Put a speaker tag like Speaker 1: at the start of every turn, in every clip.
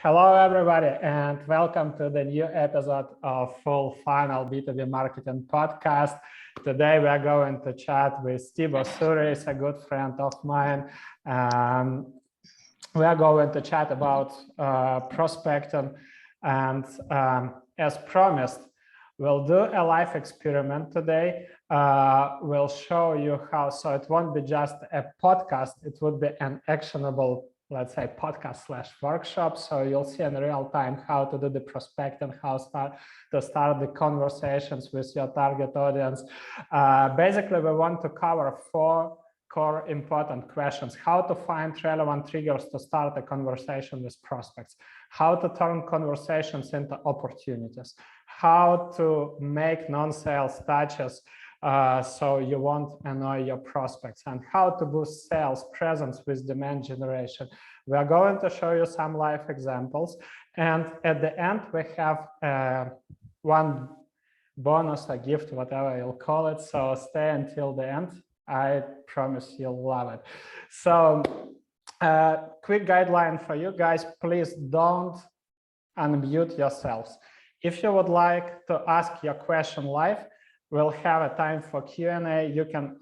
Speaker 1: Hello, everybody, and welcome to the new episode of Full Funnel B2B Marketing Podcast. Today, we are going to chat with Thibaut Souriys, a good friend of mine. We are going to chat about prospecting, and as promised, we'll do a live experiment today. We'll show you how, so it won't be just a podcast, it would be an actionable, let's say, podcast/workshop. So you'll see in real time how to do the prospecting, how to start the conversations with your target audience. Basically, we want to cover 4 core important questions: how to find relevant triggers to start a conversation with prospects, how to turn conversations into opportunities, how to make non-sales touches so you won't annoy your prospects, and how to boost sales presence with demand generation. We are going to show you some live examples, and at the end we have one bonus, a gift, whatever you'll call it. So stay until the end. I promise you'll love it. So quick guideline for you guys: please don't unmute yourselves. If you would like to ask your question live, we'll have a time for Q&A. You can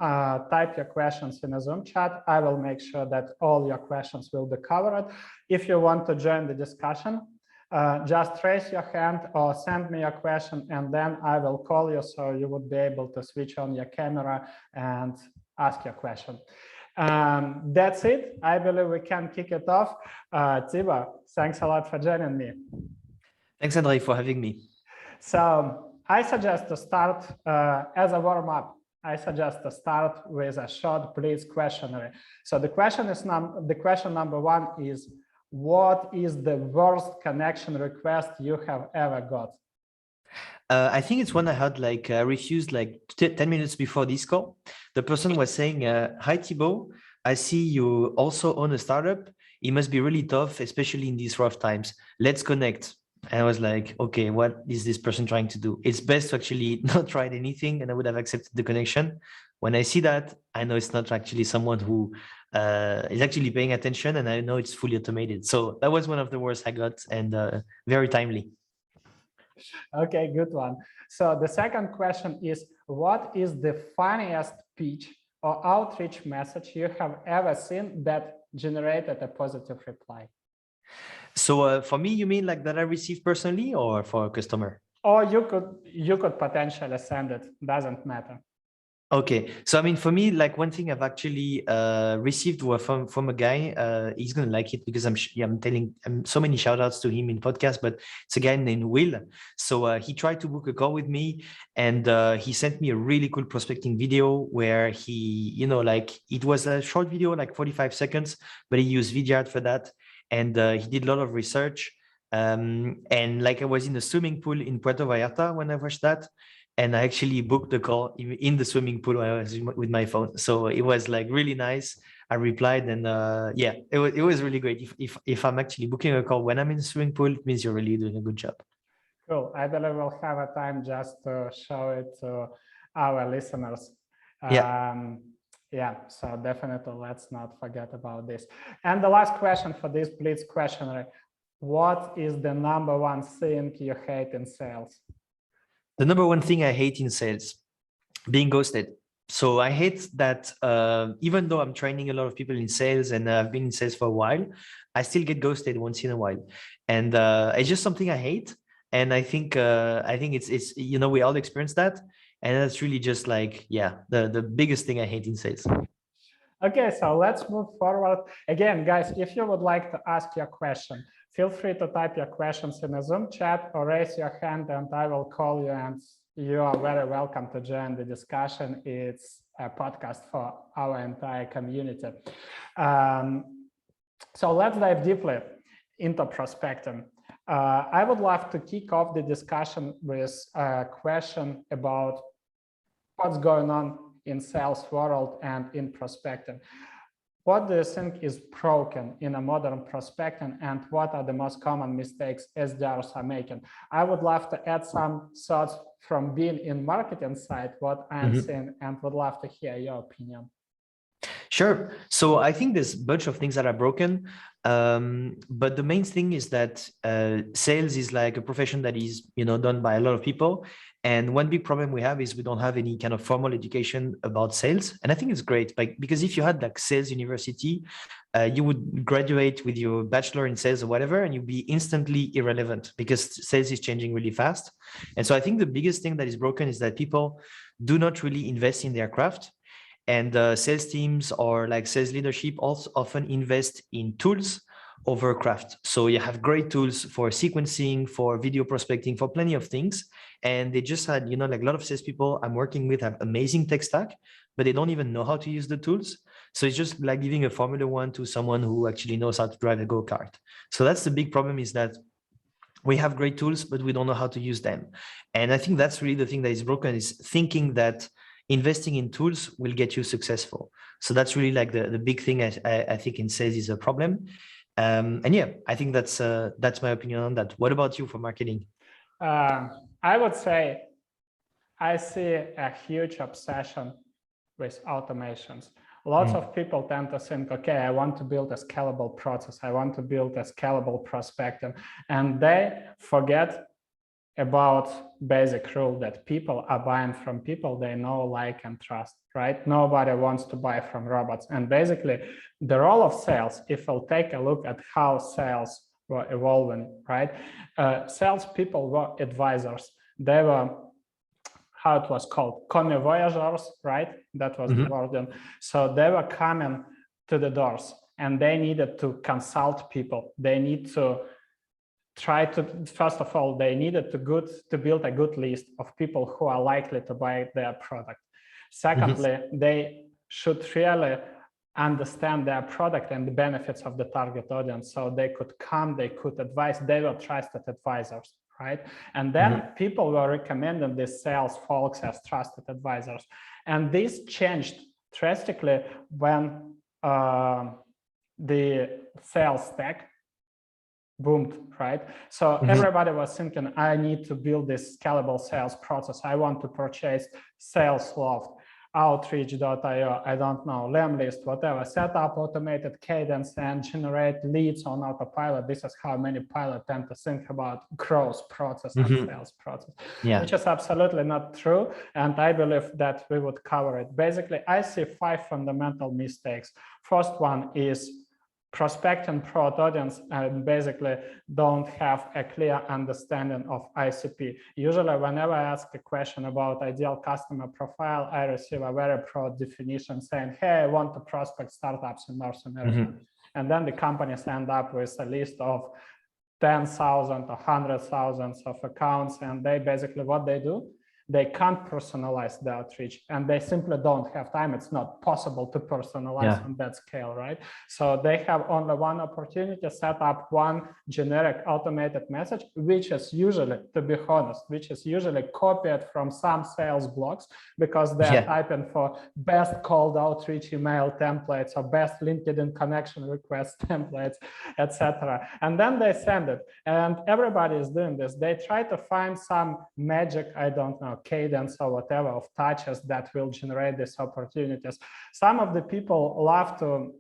Speaker 1: type your questions in a Zoom chat. I will make sure that all your questions will be covered. If you want to join the discussion, just raise your hand or send me your question, and then I will call you so you would be able to switch on your camera and ask your question. That's it. I believe we can kick it off. Thibaut, thanks a lot for joining me.
Speaker 2: Thanks, Andrei, for having me.
Speaker 1: So I suggest to start as a warm-up. I suggest to start with a short blitz questionnaire. So the question number 1 is: what is the worst connection request you have ever got?
Speaker 2: I think it's one I had refused 10 minutes before this call. The person was saying, "Hi Thibaut, I see you also own a startup. It must be really tough, especially in these rough times. Let's connect." And I was like, okay, what is this person trying to do? It's best to actually not try anything, and I would have accepted the connection. When I see that, I know it's not actually someone who is actually paying attention, and I know it's fully automated. So that was one of the worst I got, and very timely.
Speaker 1: Okay, good one. So the second question is: what is the funniest pitch or outreach message you have ever seen that generated a positive reply?
Speaker 2: So for me, you mean like that I received personally, or for a customer?
Speaker 1: Or you could potentially send it. Doesn't matter.
Speaker 2: Okay, so I mean, for me, like one thing I've actually received from a guy. He's gonna like it because I'm telling so many shout outs to him in podcast, but it's a guy named Will. So he tried to book a call with me, and he sent me a really cool prospecting video where he, it was a short video, like 45 seconds, but he used Vidyard for that, and he did a lot of research. And like I was in a swimming pool in Puerto Vallarta when I watched that. And I actually booked the call in the swimming pool while I was with my phone. So it was like really nice. I replied, and yeah, it was really great. If I'm actually booking a call when I'm in the swimming pool, it means you're really doing a good job.
Speaker 1: Cool. I believe we'll have a time just to show it to our listeners. Yeah, so definitely let's not forget about this. And the last question for this Blitz questionnaire: what is the number 1 thing you hate in sales?
Speaker 2: The number 1 thing I hate in sales: being ghosted. So I hate that even though I'm training a lot of people in sales and I've been in sales for a while, I still get ghosted once in a while. And it's just something I hate. And I think it's we all experience that. And that's really just like, yeah, the biggest thing I hate in sales.
Speaker 1: Okay, so let's move forward. Again, guys, if you would like to ask your question, feel free to type your questions in a Zoom chat or raise your hand and I will call you, and you are very welcome to join the discussion. It's a podcast for our entire community. So let's dive deeply into prospecting. I would love to kick off the discussion with a question about what's going on in sales world and in prospecting. What do you think is broken in a modern prospecting, and what are the most common mistakes SDRs are making? I would love to add some thoughts from being in marketing side, what I'm seeing, and would love to hear your opinion.
Speaker 2: Sure. So I think there's a bunch of things that are broken. But the main thing is that sales is like a profession that is, done by a lot of people. And one big problem we have is we don't have any kind of formal education about sales. And I think it's great, like, because if you had like sales university, you would graduate with your bachelor in sales or whatever, and you'd be instantly irrelevant because sales is changing really fast. And so I think the biggest thing that is broken is that people do not really invest in their craft. And sales teams or like sales leadership also often invest in tools over craft. So you have great tools for sequencing, for video prospecting, for plenty of things. And they just had, like a lot of salespeople I'm working with have amazing tech stack, but they don't even know how to use the tools. So it's just like giving a Formula One to someone who actually knows how to drive a go-kart. So that's the big problem, is that we have great tools, but we don't know how to use them. And I think that's really the thing that is broken, is thinking that investing in tools will get you successful. So that's really like the big thing I think in sales is a problem. And yeah, I think that's my opinion on that. What about you for marketing?
Speaker 1: I would say I see a huge obsession with automations. Lots of people tend to think, okay, I want to build a scalable process. I want to build a scalable prospecting. And they forget about basic rule that people are buying from people they know, like, and trust, right? Nobody wants to buy from robots. And basically the role of sales, if we'll take a look at how sales were evolving, right? Sales people were advisors. They were, how it was called, commis voyageurs, right? That was the word. So they were coming to the doors and they needed to consult people. They need to try to, first of all, they needed to build a good list of people who are likely to buy their product. Secondly, they should really understand their product and the benefits of the target audience. So they could come, they could advise, they were trusted advisors, right? And then people were recommending these sales folks as trusted advisors. And this changed drastically when the sales tech boomed, right? So everybody was thinking, I need to build this scalable sales process. I want to purchase Salesloft, Outreach.io, I don't know, Lemlist, whatever, set up automated cadence and generate leads on autopilot. This is how many pilots tend to think about growth process and sales process, which is absolutely not true. And I believe that we would cover it. Basically, I see 5 fundamental mistakes. First one is prospecting broad audience and basically don't have a clear understanding of ICP. Usually, whenever I ask a question about ideal customer profile, I receive a very broad definition saying, hey, I want to prospect startups in North America. And then the companies end up with a list of 10,000 or 100,000 of accounts. And they basically, what they do, they can't personalize the outreach and they simply don't have time. It's not possible to personalize on that scale, right? So they have only one opportunity to set up one generic automated message, which is usually, to be honest, which is usually copied from some sales blogs because they're typing for best cold outreach email templates or best LinkedIn connection request templates, etc. And then they send it. And everybody is doing this. They try to find some magic, I don't know, cadence or whatever of touches that will generate these opportunities. Some of the people love to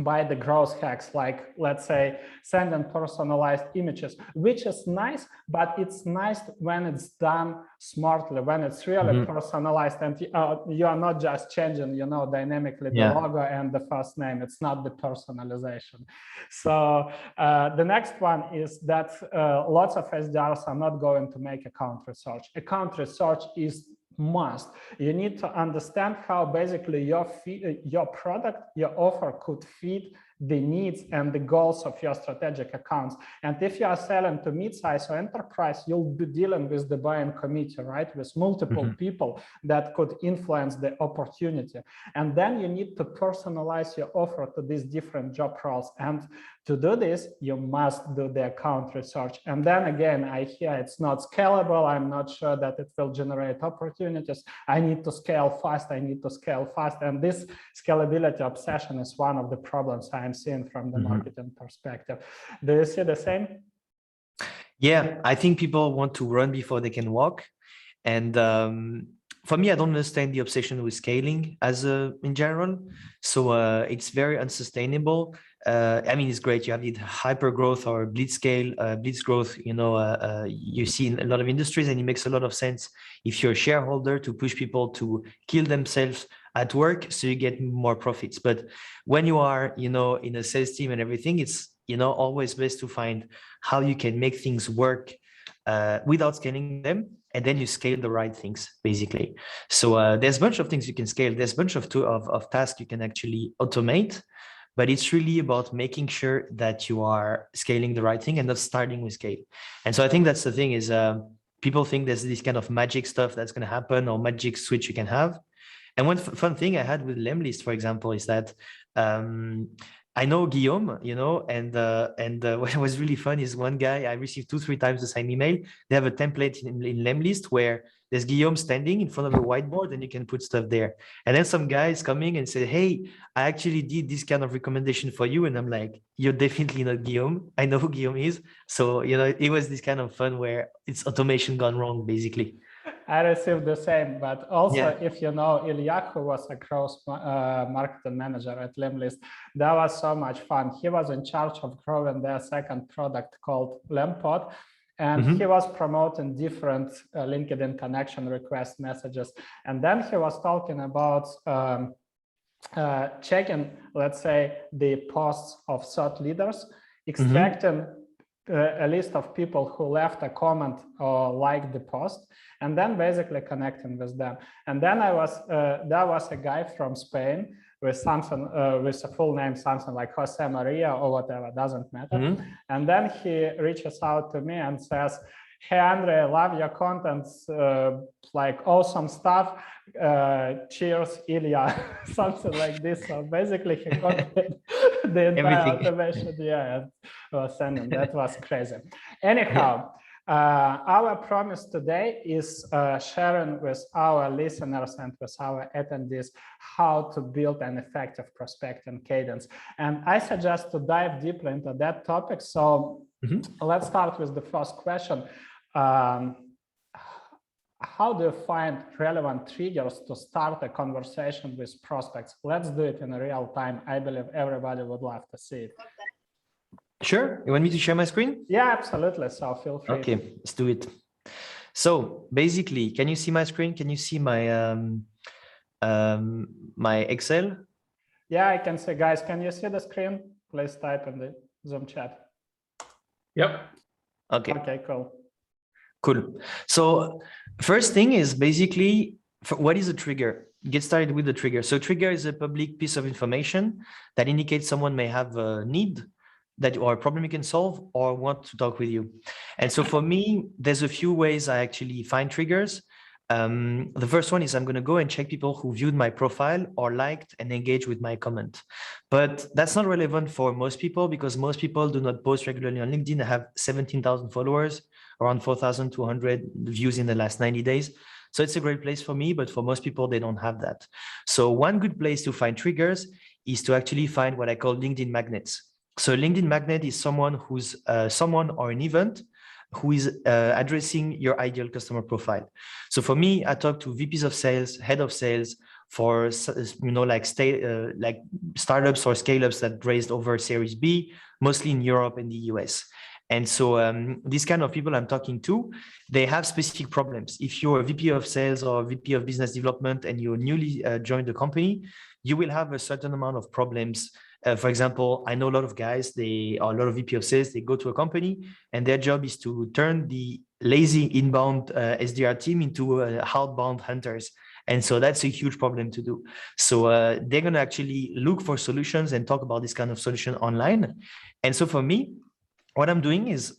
Speaker 1: buy the growth hacks, like, let's say, send and personalized images, which is nice, but it's nice when it's done smartly, when it's really personalized and you are not just changing, dynamically the logo and the first name. It's not the personalization. So the next one is that lots of SDRs are not going to make account research. Account research is must. You need to understand how basically your product, your offer could fit the needs and the goals of your strategic accounts. And if you are selling to mid-size or enterprise, you'll be dealing with the buying committee, right? With multiple people that could influence the opportunity. And then you need to personalize your offer to these different job roles. And to do this, you must do the account research. And then again, I hear it's not scalable. I'm not sure that it will generate opportunities. I need to scale fast. I need to scale fast. And this scalability obsession is one of the problems I'm seeing from the marketing perspective. Do you see the same?
Speaker 2: Yeah, I think people want to run before they can walk. And for me, I don't understand the obsession with scaling as in general. So it's very unsustainable. I mean, it's great. You have the hyper growth or blitz scale, blitz growth, you see in a lot of industries, and it makes a lot of sense if you're a shareholder to push people to kill themselves at work so you get more profits. But when you are, in a sales team and everything, it's, always best to find how you can make things work without scaling them, and then you scale the right things, basically. So there's a bunch of things you can scale. There's a bunch of tasks you can actually automate, but it's really about making sure that you are scaling the right thing and not starting with scale. And so I think that's the thing is people think there's this kind of magic stuff that's going to happen or magic switch you can have. And one fun thing I had with Lemlist, for example, is that I know Guillaume, and what was really fun is one guy, I received 2-3 times the same email. They have a template in Lemlist where there's Guillaume standing in front of a whiteboard and you can put stuff there. And then some guy is coming and say, hey, I actually did this kind of recommendation for you. And I'm like, you're definitely not Guillaume. I know who Guillaume is. So, it was this kind of fun where it's automation gone wrong, basically.
Speaker 1: I received the same, but also
Speaker 2: Yeah.
Speaker 1: if you know Ilya, who was a growth marketing manager at Lemlist, that was so much fun. He was in charge of growing their second product called Lempod, and he was promoting different LinkedIn connection request messages. And then he was talking about checking, let's say, the posts of thought leaders, extracting a list of people who left a comment or liked the post, and then basically connecting with them. And then there was a guy from Spain with something with a full name, something like Jose Maria or whatever, doesn't matter. And then he reaches out to me and says, hey, Andre, I love your content, like awesome stuff. Cheers, Ilya, something like this. So basically he copied the entire automation, and was sending. That was crazy. Anyhow, our promise today is sharing with our listeners and with our attendees how to build an effective prospecting cadence. And I suggest to dive deeply into that topic. So let's start with the first question. How do you find relevant triggers to start a conversation with prospects? Let's do it in real time. I believe everybody would love to see it.
Speaker 2: Sure. You want me to share my screen?
Speaker 1: Yeah, absolutely. So feel free.
Speaker 2: Okay, let's do it. So basically, can you see my screen? Can you see my my Excel?
Speaker 1: Yeah, I can see. Guys, can you see the screen? Please type in the Zoom chat.
Speaker 3: Yep.
Speaker 2: Okay.
Speaker 1: Okay, cool.
Speaker 2: Cool. So first thing is basically, what is a trigger? Get started with the trigger. So trigger is a public piece of information that indicates someone may have a need that or a problem you can solve or want to talk with you. And so for me, there's a few ways I actually find triggers. The first one is I'm going to go and check people who viewed my profile or liked and engaged with my comment. But that's not relevant for most people because most people do not post regularly on LinkedIn. I have 17,000 followers, around 4,200 views in the last 90 days. So it's a great place for me, but for most people, they don't have that. So one good place to find triggers is to actually find what I call LinkedIn magnets. So LinkedIn magnet is someone who's someone or an event who is addressing your ideal customer profile. So for me, I talk to VPs of sales, head of sales for, like startups or scale-ups that raised over Series B, mostly in Europe and the US. And so these kind of people I'm talking to, they have specific problems. If you're a VP of sales or a VP of business development and you newly joined the company, you will have a certain amount of problems. For example, I know a lot of guys, they are a lot of VP of sales, they go to a company and their job is to turn the lazy inbound SDR team into outbound hunters. And so that's a huge problem to do. So they're going to actually look for solutions and talk about this kind of solution online. And so for me, what I'm doing is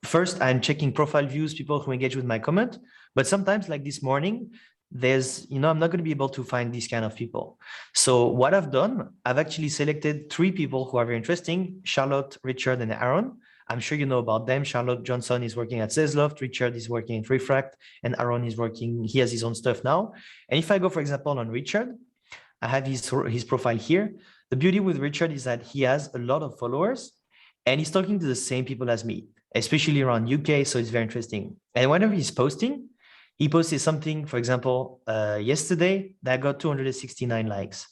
Speaker 2: first, I'm checking profile views, people who engage with my comment. But sometimes like this morning, there's, I'm not going to be able to find these kind of people. So what I've done, I've actually selected 3 people who are very interesting, Charlotte, Richard, and Aaron. I'm sure you know about them. Charlotte Johnson is working at Salesloft, Richard is working in Refract, and Aaron is working, he has his own stuff now. And if I go, for example, on Richard, I have his profile here. The beauty with Richard is that he has a lot of followers and he's talking to the same people as me, especially around UK. So it's very interesting. And whenever he's posting, He posted something, for example, yesterday that got 269 likes.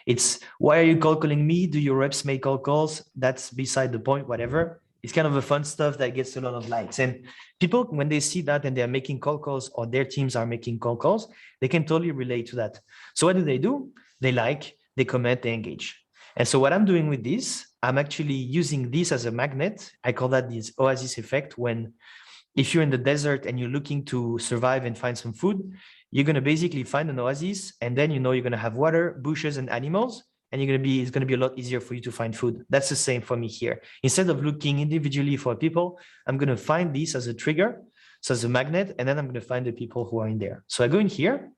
Speaker 2: It's, why are you cold calling me? Do your reps make cold calls? That's beside the point, whatever. It's kind of a fun stuff that gets a lot of likes. And people, when they see that and they're making cold calls or their teams are making cold calls, they can totally relate to that. So what do? They like, they comment, they engage. And so what I'm doing with this, I'm actually using this as a magnet. I call that this Oasis effect. When, if you're in the desert and you're looking to survive and find some food, you're going to basically find an oasis, and then, you know, you're going to have water, bushes, and animals, and it's going to be a lot easier for you to find food. That's the same for me here. Instead of looking individually for people, I'm going to find this as a trigger, so as a magnet, and then I'm going to find the people who are in there. So I go in here,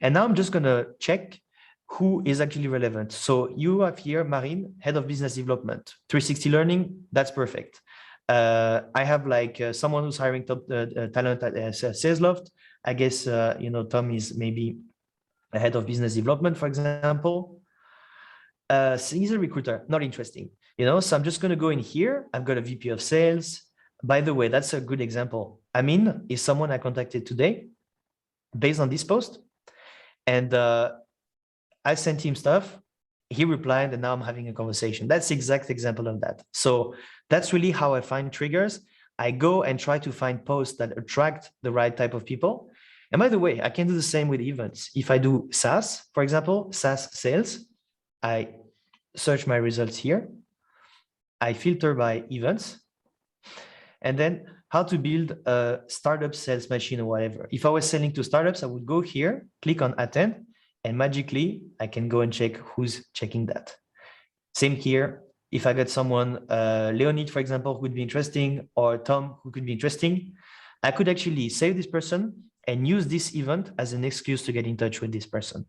Speaker 2: and now I'm just going to check who is actually relevant. So you have here Marine, head of business development, 360 learning. That's perfect. I have like someone who's hiring top talent at SalesLoft. I guess, you know, Tom is maybe a head of business development, for example. So he's a recruiter, not interesting, you know, so I'm just going to go in here. I've got a VP of sales. By the way, that's a good example. I mean, is someone I contacted today based on this post, and I sent him stuff. He replied, and now I'm having a conversation. That's the exact example of that. So that's really how I find triggers. I go and try to find posts that attract the right type of people. And by the way, I can do the same with events. If I do SaaS, for example, SaaS sales, I search my results here. I filter by events. And then how to build a startup sales machine or whatever. If I was selling to startups, I would go here, click on attend, and magically I can go and check who's checking that. Same here. If I got someone, Leonid, for example, who would be interesting, or Tom, who could be interesting, I could actually save this person and use this event as an excuse to get in touch with this person.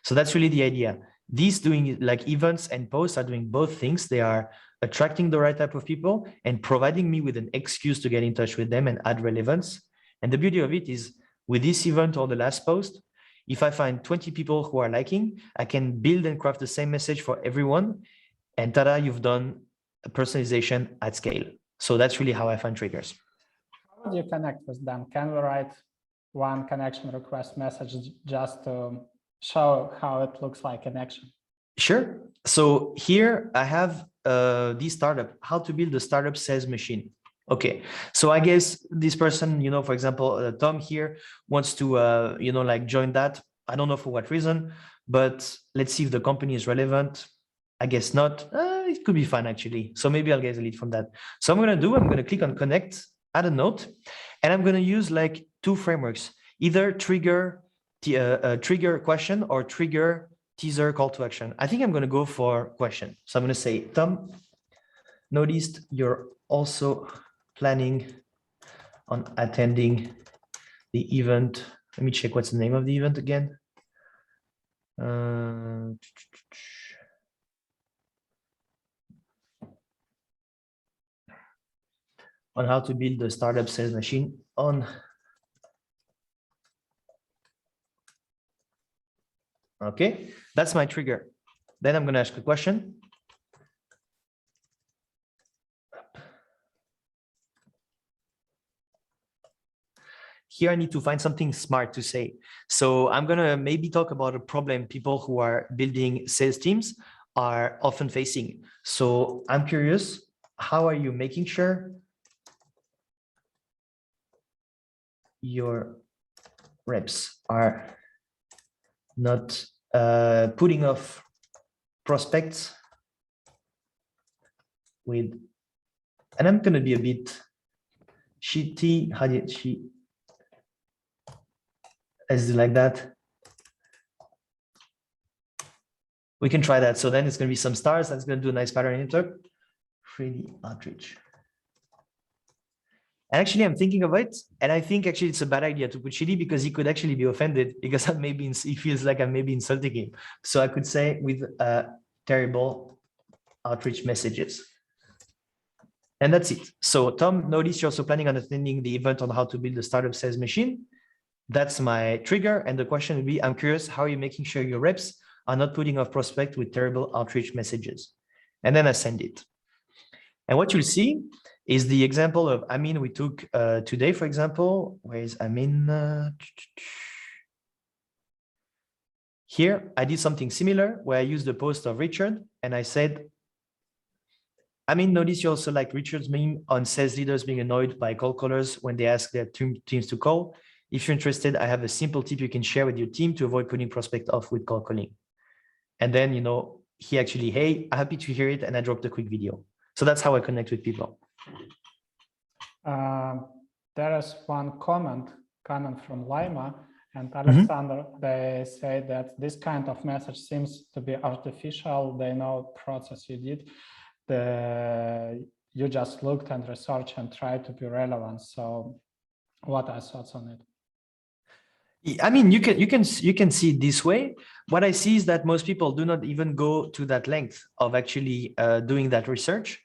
Speaker 2: So that's really the idea. These doing like events and posts are doing both things. They are attracting the right type of people and providing me with an excuse to get in touch with them and add relevance. And the beauty of it is, with this event or the last post, if I find 20 people who are liking, I can build and craft the same message for everyone. And tada, you've done a personalization at scale. So that's really how I find triggers.
Speaker 1: How do you connect with them? Can we write one connection request message just to show how it looks like in action?
Speaker 2: Sure. So here I have this startup, how to build a startup sales machine. Okay, so I guess this person, you know, for example, Tom here wants to, you know, like join that. I don't know for what reason, but let's see if the company is relevant. I guess not. It could be fun actually. So maybe I'll get a lead from that. So I'm going to click on connect, add a note, and I'm going to use like two frameworks, either trigger question or trigger teaser call to action. I think I'm going to go for question. So I'm going to say, Tom, noticed you're also planning on attending the event. Let me check what's the name of the event again. On how to build a startup sales machine on. Okay, that's my trigger. Then I'm going to ask a question. Here I need to find something smart to say. So I'm going to maybe talk about a problem people who are building sales teams are often facing. So I'm curious, how are you making sure your reps are not putting off prospects with, and I'm going to be a bit shitty. How did she? Is it like that? We can try that. So then it's going to be some stars. That's going to do a nice pattern insert. Pretty outreach. And actually, I'm thinking of it, and I think actually it's a bad idea to put shitty because he could actually be offended because he feels like I'm maybe insulting him. So I could say with terrible outreach messages. And that's it. So Tom, notice you're also planning on attending the event on how to build a startup sales machine. That's my trigger. And the question would be, I'm curious, how are you making sure your reps are not putting off prospect with terrible outreach messages? And then I send it. And what you'll see is the example of Amin we took today, for example. Where is Amin? Here, I did something similar where I used the post of Richard and I said, Amin, notice you also like Richard's meme on sales leaders being annoyed by cold callers when they ask their teams to call. If you're interested, I have a simple tip you can share with your team to avoid putting prospect off with cold calling. And then, he actually, hey, happy to hear it. And I dropped a quick video. So that's how I connect with people.
Speaker 1: There is one comment from Lima and Alexander. They say that this kind of message seems to be artificial. They know process you did. You just looked and researched and tried to be relevant. So what are your thoughts on it?
Speaker 2: I mean, you can see it this way. What I see is that most people do not even go to that length of actually doing that research.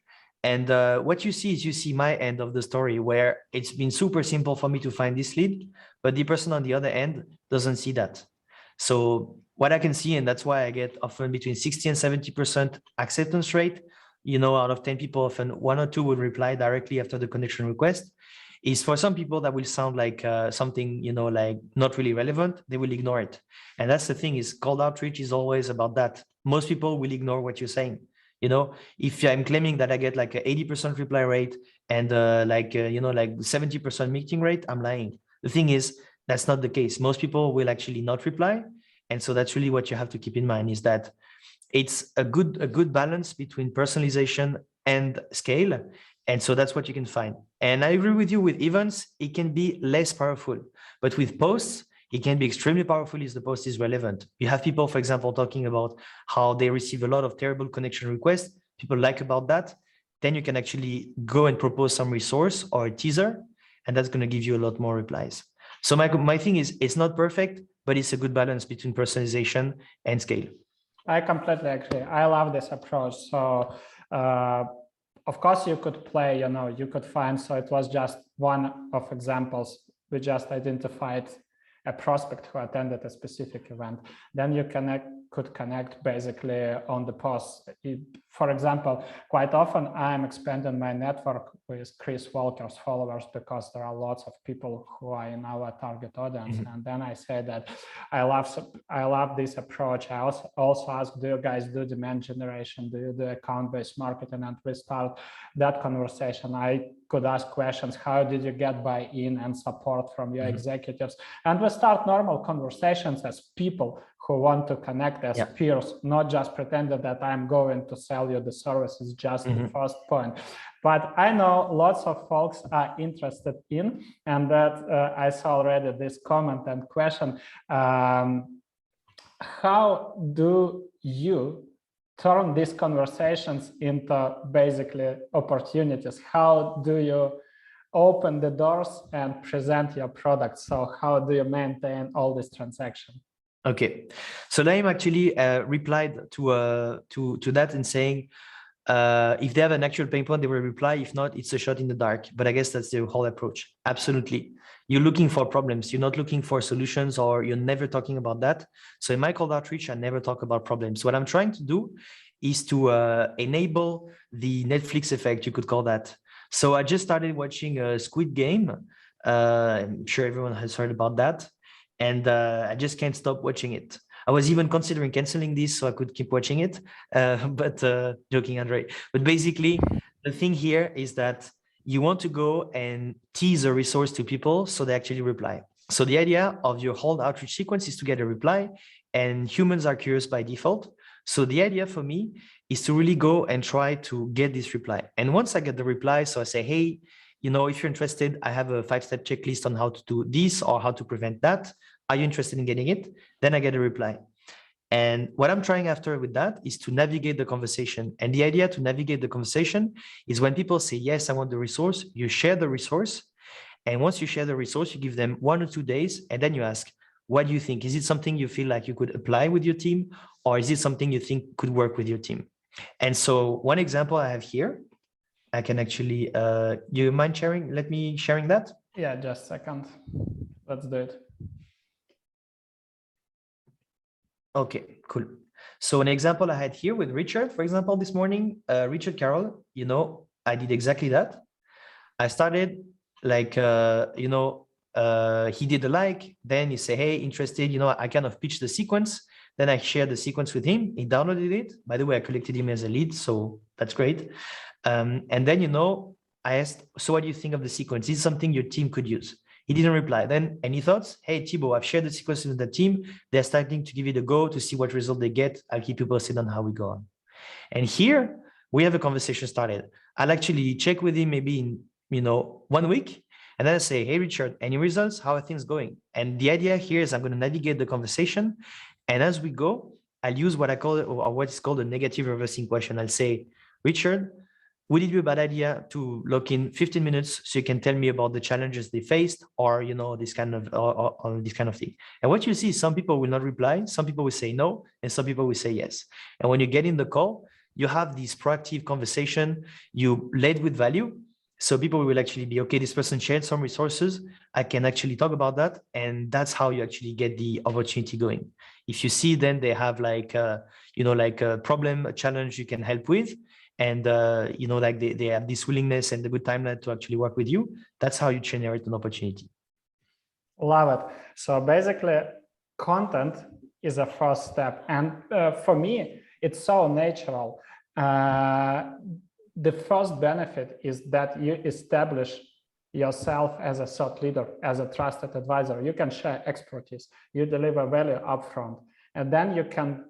Speaker 2: And what you see is you see my end of the story where it's been super simple for me to find this lead, but the person on the other end doesn't see that. So what I can see, and that's why I get often between 60 and 70% acceptance rate, out of 10 people, often 1 or 2 will reply directly after the connection request, is for some people that will sound like something, like not really relevant, they will ignore it. And that's the thing, is cold outreach is always about that. Most people will ignore what you're saying. If I'm claiming that I get like an 80% reply rate and like 70% meeting rate, I'm lying. The thing is, that's not the case. Most people will actually not reply. And so that's really what you have to keep in mind, is that it's a good balance between personalization and scale. And so that's what you can find. And I agree with you, with events, it can be less powerful, but with posts, it can be extremely powerful if the post is relevant. You have people, for example, talking about how they receive a lot of terrible connection requests. People like about that. Then you can actually go and propose some resource or a teaser, and that's going to give you a lot more replies. So my thing is, it's not perfect, but it's a good balance between personalization and scale.
Speaker 1: I completely agree. I love this approach. So of course you could play, you could find, so it was just one of examples. We just identified a prospect who attended a specific event. Then you could connect basically on the post. For example, quite often I'm expanding my network with Chris Walker's followers because there are lots of people who are in our target audience. And then I say that I love this approach. I also ask, do you guys do demand generation? Do you do account-based marketing? And we start that conversation. I could ask questions. How did you get buy-in and support from your executives? And we start normal conversations as people who want to connect as peers, not just pretending that I'm going to sell you the service. Is just the first point. But I know lots of folks are interested in, and that I saw already this comment and question. How do you turn these conversations into basically opportunities? How do you open the doors and present your product? So how do you maintain all this transaction?
Speaker 2: Okay, so Naim actually replied to that and saying, if they have an actual pain point, they will reply. If not, it's a shot in the dark. But I guess that's the whole approach. Absolutely. You're looking for problems. You're not looking for solutions, or you're never talking about that. So in my cold outreach, I never talk about problems. What I'm trying to do is to enable the Netflix effect, you could call that. So I just started watching a Squid Game. I'm sure everyone has heard about that. And I just can't stop watching it. I was even considering canceling this so I could keep watching it, but joking, Andre. But basically, the thing here is that you want to go and tease a resource to people so they actually reply. So the idea of your whole outreach sequence is to get a reply, and humans are curious by default. So the idea for me is to really go and try to get this reply. And once I get the reply, so I say, hey, if you're interested, I have a 5-step checklist on how to do this or how to prevent that. Are you interested in getting it? Then I get a reply. And what I'm trying after with that is to navigate the conversation. And the idea to navigate the conversation is when people say, yes, I want the resource, you share the resource. And once you share the resource, you give them 1 or 2 days. And then you ask, what do you think? Is it something you feel like you could apply with your team? Or is it something you think could work with your team? And so one example I have here, I can actually, you mind sharing? Let me sharing that?
Speaker 1: Yeah, just a second. Let's do it.
Speaker 2: Okay, cool. So an example I had here with Richard, for example, this morning, Richard Carroll, I did exactly that. I started like, he did a like, then you say, hey, interested, I kind of pitched the sequence. Then I shared the sequence with him. He downloaded it. By the way, I collected him as a lead, so that's great. And then, I asked, so what do you think of the sequence? Is it something your team could use? He didn't reply. Then, any thoughts? Hey, Thibaut, I've shared the sequence with the team. They're starting to give it a go to see what result they get. I'll keep you posted on how we go on. And here we have a conversation started. I'll actually check with him maybe in, 1 week. And then I say, hey, Richard, any results? How are things going? And the idea here is I'm going to navigate the conversation. And as we go, I'll use what I call it, or what is called a negative reversing question. I'll say, Richard, would it be a bad idea to lock in 15 minutes so you can tell me about the challenges they faced, or this kind of or this kind of thing? And what you see is some people will not reply, some people will say no, and some people will say yes. And when you get in the call, you have this proactive conversation, you lead with value. So people will actually be, okay, this person shared some resources, I can actually talk about that. And that's how you actually get the opportunity going. If you see then they have like a problem, a challenge you can help with, and like they have this willingness and the good timeline to actually work with you, that's how you generate an opportunity.
Speaker 1: Love it. So basically, content is a first step. And for me, it's so natural. The first benefit is that you establish yourself as a thought leader, as a trusted advisor. You can share expertise, you deliver value upfront, and then you can,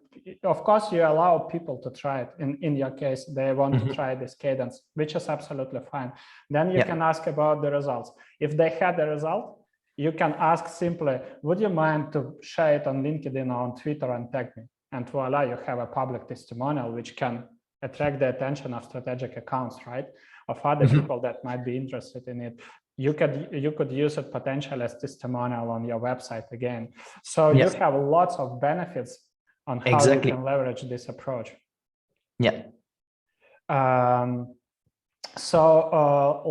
Speaker 1: of course, you allow people to try it. In your case, they want to try this cadence, which is absolutely fine. Then you can ask about the results. If they had the result, you can ask simply, would you mind to share it on LinkedIn or on Twitter and tag me? And voila, you have a public testimonial, which can attract the attention of strategic accounts, right? Of other people that might be interested in it. You could use it potentially as testimonial on your website again. So you have lots of benefits on how you can leverage this approach.
Speaker 2: Yeah.
Speaker 1: So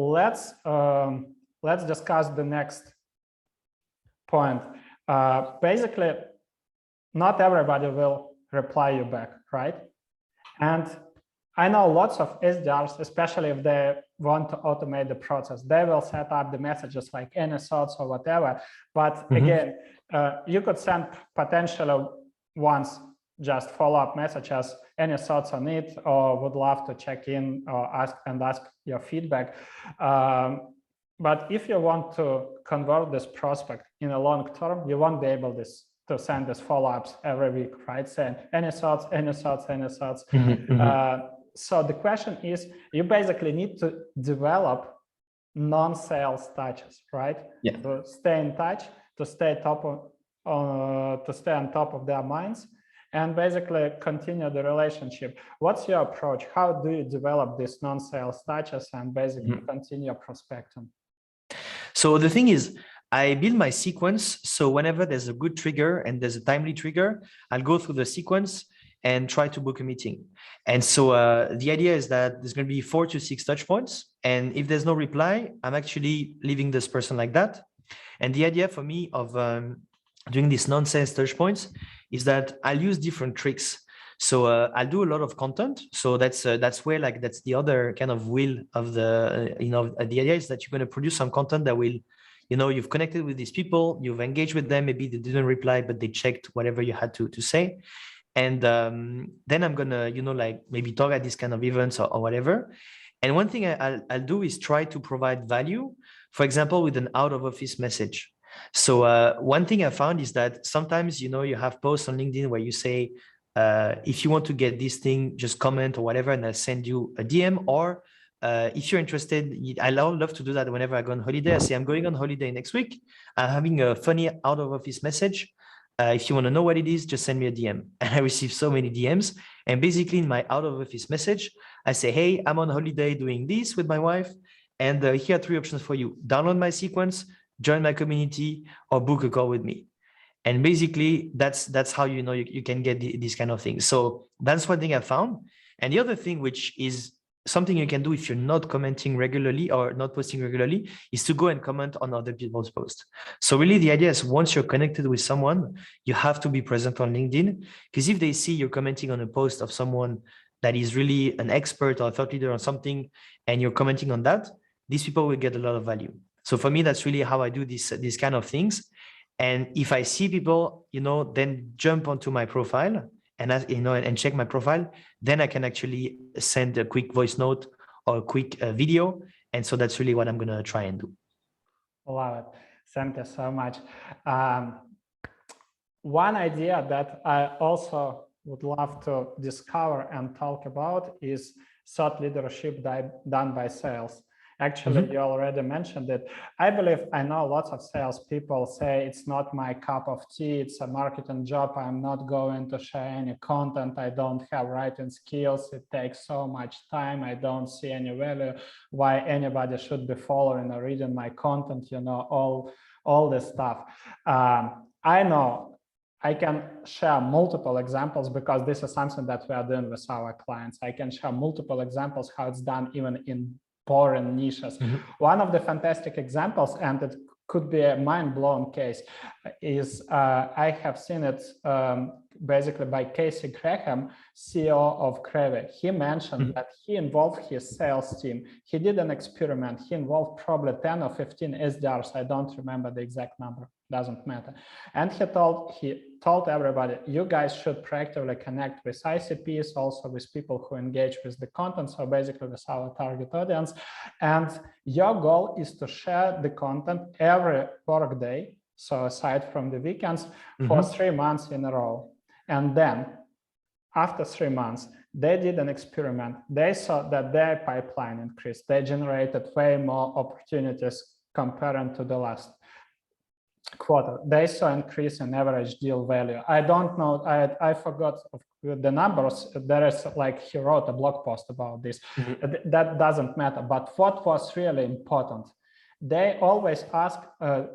Speaker 1: let's discuss the next point. Basically, not everybody will reply you back, right? And I know lots of SDRs, especially if they want to automate the process, they will set up the messages like any thoughts or whatever. But again, you could send potentially once just follow-up messages, any thoughts on it, or would love to check in or ask your feedback. But if you want to convert this prospect in a long term, you won't be able to send these follow-ups every week, right? Saying any thoughts, any thoughts, any thoughts. So the question is, you basically need to develop non-sales touches, right?
Speaker 2: Yeah.
Speaker 1: To stay in touch, to stay on top of their minds, and basically continue the relationship. What's your approach? How do you develop these non-sales touches and basically continue prospecting?
Speaker 2: So the thing is, I build my sequence. So whenever there's a good trigger and there's a timely trigger, I'll go through the sequence and try to book a meeting. And so the idea is that there's going to be 4 to 6 touch points. And if there's no reply, I'm actually leaving this person like that. And the idea for me of doing these non-sales touch points is that I'll use different tricks. So I'll do a lot of content. So that's where that's the other kind of will of the, the idea is that you're going to produce some content that will, you've connected with these people, you've engaged with them, maybe they didn't reply, but they checked whatever you had to say. And then I'm going to, maybe talk at these kind of events or whatever. And one thing I'll do is try to provide value, for example, with an out of office message. So one thing I found is that sometimes, you have posts on LinkedIn where you say, if you want to get this thing, just comment or whatever, and I'll send you a DM. Or if you're interested, I love to do that whenever I go on holiday. I say, I'm going on holiday next week. I'm having a funny out of office message. If you want to know what it is, just send me a DM. And I receive so many DMs. And basically in my out of office message, I say, hey, I'm on holiday doing this with my wife. And here are 3 options for you. Download my sequence, join my community, or book a call with me. And basically that's how, you can get these kind of things. So that's one thing I found. And the other thing, which is something you can do if you're not commenting regularly or not posting regularly, is to go and comment on other people's posts. So really the idea is once you're connected with someone, you have to be present on LinkedIn, because if they see you're commenting on a post of someone that is really an expert or a thought leader on something, and you're commenting on that, these people will get a lot of value. So for me, that's really how I do these kind of things. And if I see people, then jump onto my profile and and check my profile, then I can actually send a quick voice note or a quick video. And so that's really what I'm going to try and do.
Speaker 1: Love it. Thank you so much. One idea that I also would love to discover and talk about is thought leadership done by sales. Actually, you already mentioned it. I believe I know lots of salespeople say it's not my cup of tea, it's a marketing job. I'm not going to share any content. I don't have writing skills. It takes so much time. I don't see any value why anybody should be following or reading my content, all this stuff. I know I can share multiple examples because this is something that we are doing with our clients. I can share multiple examples how it's done even in boring niches. One of the fantastic examples, and it could be a mind-blown case, is I have seen it basically by Casey Graham, CEO of Crave. He mentioned that he involved his sales team. He did an experiment. He involved probably 10 or 15 SDRs. I don't remember the exact number. Doesn't matter. And he told everybody, you guys should proactively connect with ICPs, also with people who engage with the content, so basically with our target audience. And your goal is to share the content every work day, so aside from the weekends, for 3 months in a row. And then after 3 months, they did an experiment. They saw that their pipeline increased. They generated way more opportunities compared to the last quarter. They saw increase in average deal value. I don't know, I forgot the numbers. There is like, he wrote a blog post about this. That doesn't matter. But what was really important, they always ask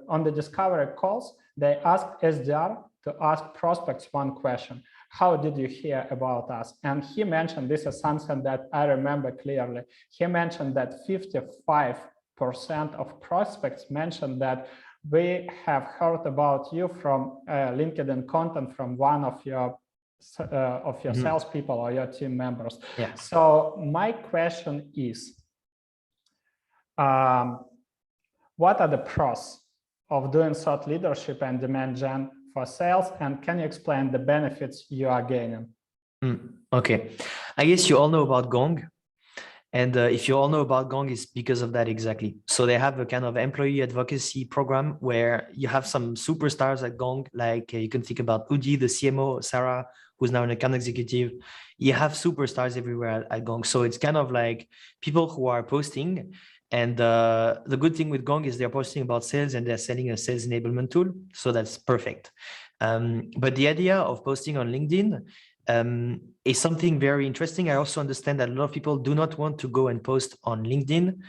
Speaker 1: on the discovery calls, they ask SDR to ask prospects one question: how did you hear about us? And he mentioned, this is something that I remember clearly. He mentioned that 55% of prospects mentioned that we have heard about you from LinkedIn content from one of your salespeople or your team members.
Speaker 2: Yeah.
Speaker 1: So my question is, what are the pros of doing thought leadership and demand gen for sales? And can you explain the benefits you are gaining?
Speaker 2: Okay. I guess you all know about Gong. And if you all know about Gong, it's because of that exactly. So they have a kind of employee advocacy program where you have some superstars at Gong, like you can think about Udi, the CMO, Sarah, who's now an account executive. You have superstars everywhere at Gong. So it's kind of like people who are posting. And the good thing with Gong is they're posting about sales and they're selling a sales enablement tool. So that's perfect. But the idea of posting on LinkedIn is something very interesting. I also understand that a lot of people do not want to go and post on LinkedIn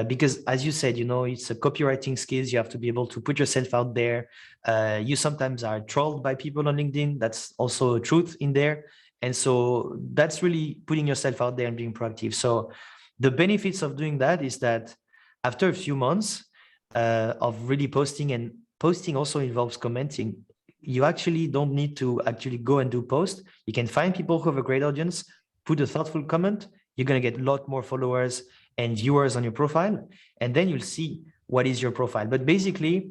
Speaker 2: because, as you said, it's a copywriting skills. You have to be able to put yourself out there. You sometimes are trolled by people on LinkedIn. That's also a truth in there. And so that's really putting yourself out there and being proactive. So the benefits of doing that is that after a few months of really posting, and posting also involves commenting, you actually don't need to actually go and do post. You can find people who have a great audience, put a thoughtful comment. You're going to get a lot more followers and viewers on your profile. And then you'll see what is your profile. But basically,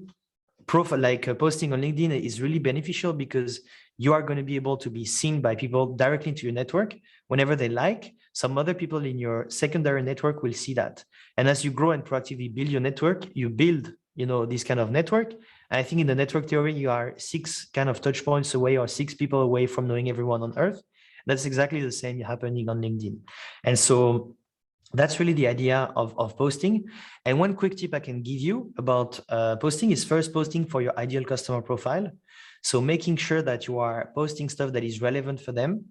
Speaker 2: posting on LinkedIn is really beneficial because you are going to be able to be seen by people directly into your network whenever they like. Some other people in your secondary network will see that. And as you grow and proactively build your network, you build, this kind of network. And I think in the network theory, you are 6 kind of touch points away or 6 people away from knowing everyone on earth. That's exactly the same happening on LinkedIn. And so that's really the idea of posting. And one quick tip I can give you about posting is first posting for your ideal customer profile. So making sure that you are posting stuff that is relevant for them.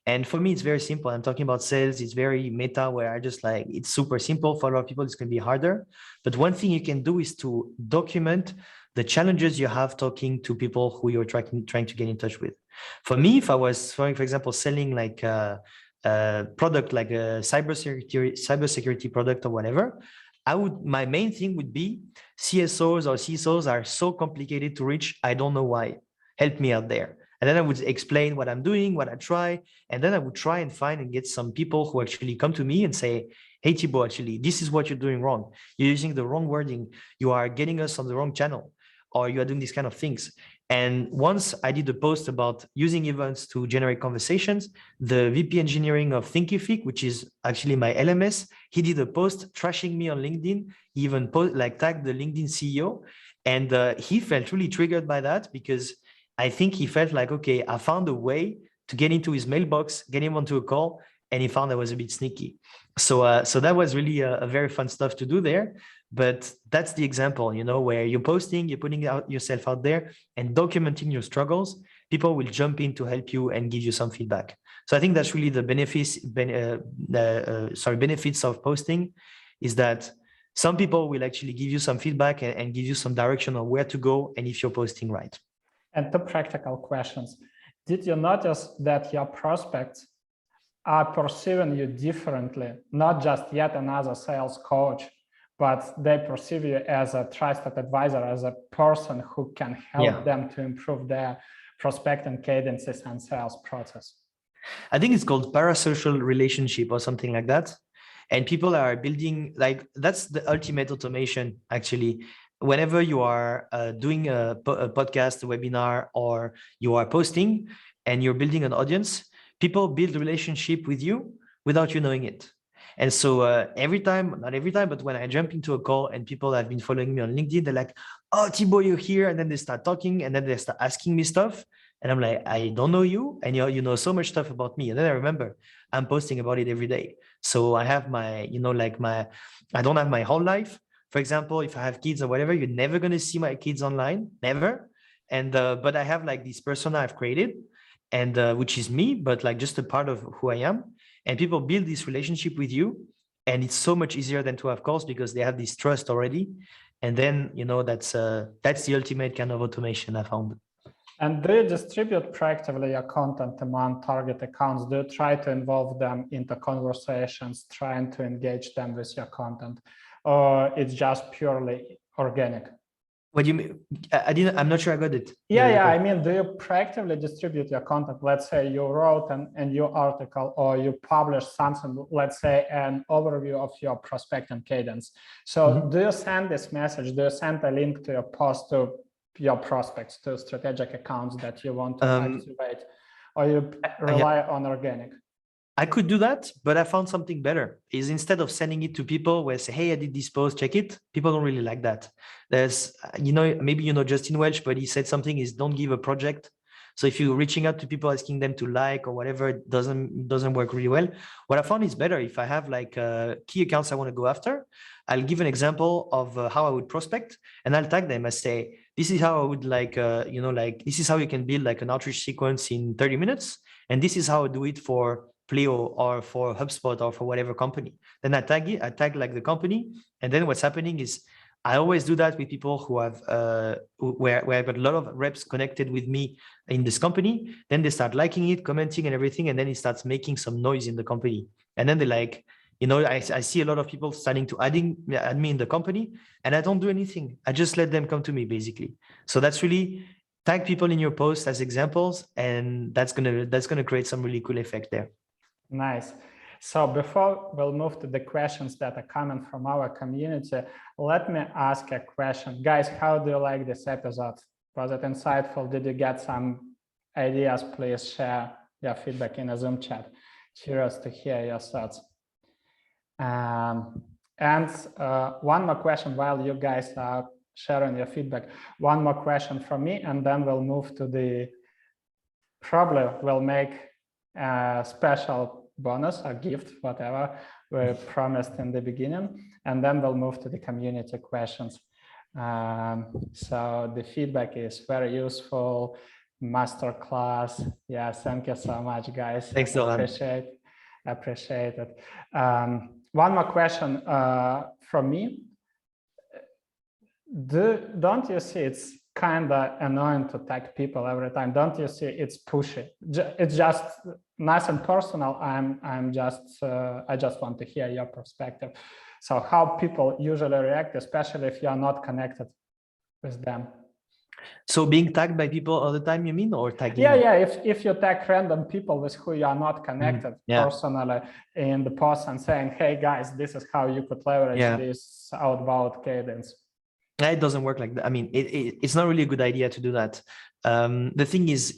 Speaker 2: And for me, it's very simple. I'm talking about sales. It's very meta where I just it's super simple. For a lot of people, it's going to be harder. But one thing you can do is to document the challenges you have talking to people who you're trying to get in touch with. For me, if I was, for example, selling like a product like a cybersecurity product or whatever, my main thing would be CSOs or CISOs are so complicated to reach. I don't know why. Help me out there. And then I would explain what I'm doing, what I try. And then I would try and find and get some people who actually come to me and say, hey, Thibaut, actually, this is what you're doing wrong. You're using the wrong wording. You are getting us on the wrong channel, or you are doing these kind of things. And once I did a post about using events to generate conversations, the VP engineering of Thinkific, which is actually my LMS, he did a post trashing me on LinkedIn. He even tagged the LinkedIn CEO. And he felt really triggered by that, because I think he felt like, okay, I found a way to get into his mailbox, get him onto a call, and he found I was a bit sneaky. So that was really a very fun stuff to do there. But that's the example, where you're posting, you're putting yourself out there and documenting your struggles. People will jump in to help you and give you some feedback. So I think that's really the benefits of posting, is that some people will actually give you some feedback and give you some direction on where to go and if you're posting right.
Speaker 1: And two practical questions. Did you notice that your prospects are perceiving you differently, not just yet another sales coach, but they perceive you as a trusted advisor, as a person who can help them to improve their prospecting cadences and sales process?
Speaker 2: I think it's called parasocial relationship or something like that. And people are building, like, that's the ultimate automation, actually. Whenever you are doing a podcast, a webinar, or you are posting and you're building an audience, people build a relationship with you without you knowing it. And so every time, not every time, but when I jump into a call and people have been following me on LinkedIn, they're like, oh, Thibaut, you're here. And then they start talking, and then they start asking me stuff. And I'm like, I don't know you. And you know so much stuff about me. And then I remember I'm posting about it every day. So I have my, I don't have my whole life. For example, if I have kids or whatever, you're never going to see my kids online, never. And, but I have like this persona I've created, and which is me, but like just a part of who I am. And people build this relationship with you, and it's so much easier than to have calls, because they have this trust already. And then, that's the ultimate kind of automation I found.
Speaker 1: And do you distribute proactively your content among target accounts? Do you try to involve them into conversations, trying to engage them with your content, or it's just purely organic?
Speaker 2: What do you mean? I'm not sure I got it.
Speaker 1: Yeah. I mean, do you proactively distribute your content? Let's say you wrote a new article, or you published something, let's say an overview of your prospecting cadence. So do you send this message? Do you send a link to your post to your prospects, to strategic accounts that you want to activate, or you rely on organic?
Speaker 2: I could do that, but I found something better. Is instead of sending it to people where I say, hey, I did this post, check it. People don't really like that. There's, maybe Justin Welch, but he said something is don't give a project. So if you're reaching out to people, asking them to like or whatever, it doesn't work really well. What I found is better if I have like key accounts I want to go after. I'll give an example of how I would prospect, and I'll tag them. I say, this is how I would this is how you can build like an outreach sequence in 30 minutes. And this is how I do it for Pleo or for HubSpot or for whatever company. Then I tag like the company. And then what's happening is I always do that with people who have where I've got a lot of reps connected with me in this company. Then they start liking it, commenting and everything, and then it starts making some noise in the company. And then they like, I see a lot of people starting to add me in the company, and I don't do anything. I just let them come to me, basically. So that's really tag people in your post as examples, and that's gonna create some really cool effect there.
Speaker 1: Nice. So before we'll move to the questions that are coming from our community, let me ask a question. Guys, how do you like this episode? Was it insightful? Did you get some ideas? Please share your feedback in a Zoom chat. Curious to hear your thoughts. And one more question while you guys are sharing your feedback. One more question from me, and then we'll move to probably we'll make a special bonus or gift, whatever we promised in the beginning, and then we'll move to the community questions. So the feedback is very useful. Masterclass. Yeah, thank you so much, guys.
Speaker 2: Thanks, Doran.
Speaker 1: Appreciate it. One more question from me. Don't you see it's kind of annoying to tag people every time? Don't you see it's pushy? It's just nothing personal. I just want to hear your perspective. So how people usually react, especially if you are not connected with them?
Speaker 2: So being tagged by people all the time, you mean, or tagging?
Speaker 1: Yeah. If you tag random people with who you are not connected personally in the post and saying, hey guys, this is how you could leverage this outbound cadence.
Speaker 2: It doesn't work like that. I mean, it's not really a good idea to do that. The thing is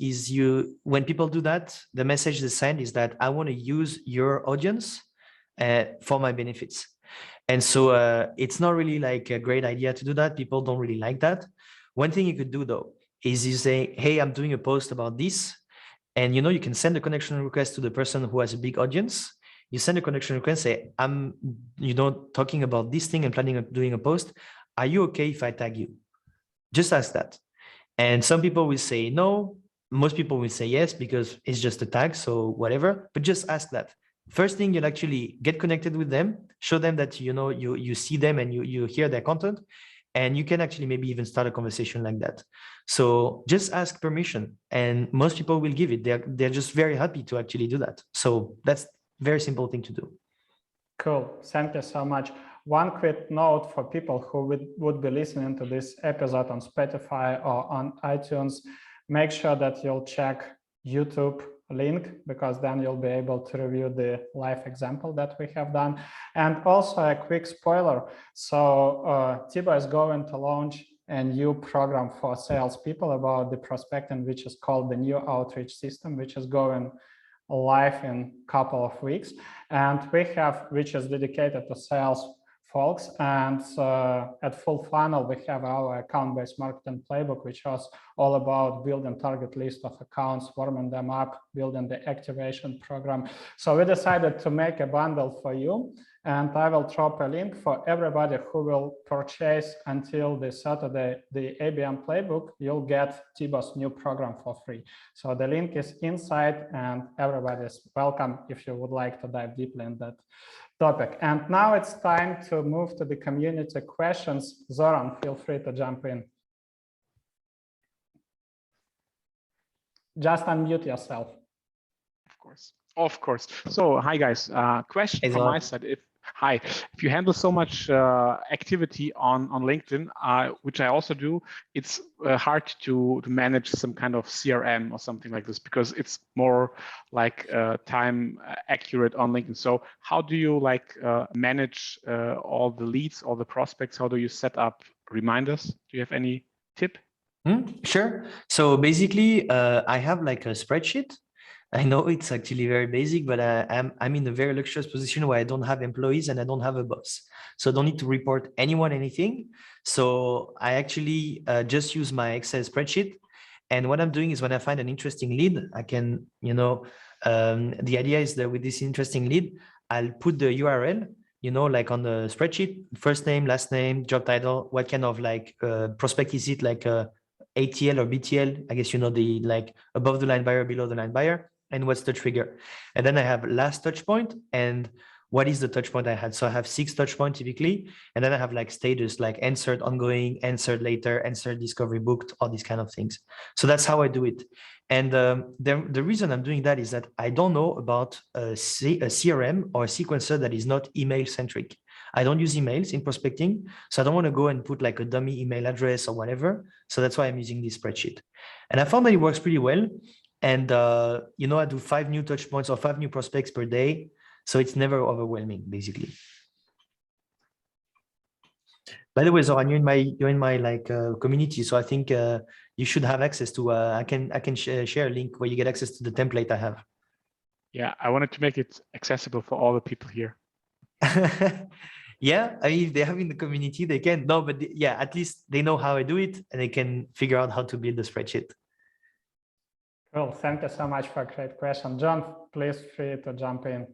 Speaker 2: when people do that, the message they send is that I want to use your audience for my benefits. And so it's not really like a great idea to do that. People don't really like that. One thing you could do though, is you say, hey, I'm doing a post about this. And you can send a connection request to the person who has a big audience. You send a connection request, say, I'm talking about this thing and planning on doing a post. Are you okay if I tag you? Just ask that. And some people will say no. Most people will say yes, because it's just a tag, so whatever. But just ask that. First thing, you'll actually get connected with them, show them that you see them and you hear their content, and you can actually maybe even start a conversation like that. So just ask permission, and most people will give it. They're just very happy to actually do that. So that's a very simple thing to do.
Speaker 1: Cool. Thank you so much. One quick note for people who would be listening to this episode on Spotify or on iTunes, make sure that you'll check YouTube link, because then you'll be able to review the live example that we have done. And also a quick spoiler. So Thibaut is going to launch a new program for salespeople about the prospecting, which is called the new outreach system, which is going live in a couple of weeks. And we have, which is dedicated to sales folks. And at Full Funnel, we have our account-based marketing playbook, which was all about building target list of accounts, warming them up, building the activation program. So we decided to make a bundle for you. And I will drop a link for everybody who will purchase until this Saturday the ABM playbook. You'll get Thibaut's new program for free. So the link is inside, and everybody is welcome if you would like to dive deeply in that topic. And now it's time to move to the community questions. Zoran, feel free to jump in. Just unmute yourself.
Speaker 3: Of course. So, hi guys. Question from my side. If you handle so much activity on LinkedIn, which I also do, it's hard to manage some kind of CRM or something like this, because it's more like time accurate on LinkedIn. So how do you manage all the leads, all the prospects? How do you set up reminders? Do you have any tip?
Speaker 2: Sure. So basically, I have like a spreadsheet. I know it's actually very basic, but I'm in a very luxurious position where I don't have employees and I don't have a boss. So I don't need to report anyone anything. So I actually just use my Excel spreadsheet. And what I'm doing is when I find an interesting lead, I can, the idea is that with this interesting lead, I'll put the URL, like on the spreadsheet, first name, last name, job title, what kind of prospect is it, like ATL or BTL, I guess, the like above the line buyer, below the line buyer, and what's the trigger. And then I have last touch point and what is the touch point I had. So I have 6 touch points typically. And then I have like status, like answered ongoing, answered later, answered discovery booked, all these kind of things. So that's how I do it. And the reason I'm doing that is that I don't know about a CRM or a sequencer that is not email centric. I don't use emails in prospecting, so I don't want to go and put like a dummy email address or whatever. So that's why I'm using this spreadsheet. And I found that it works pretty well. And, I do 5 new touch points or 5 new prospects per day. So it's never overwhelming, basically. By the way, Zoran, you're in my community. So I think you should have access to, I can share a link where you get access to the template I have.
Speaker 3: Yeah, I wanted to make it accessible for all the people here.
Speaker 2: Yeah, I mean, if they have in the community, they can. No, but yeah, at least they know how I do it and they can figure out how to build the spreadsheet.
Speaker 1: Cool. Thank you so much for a great question. John, please free to jump in.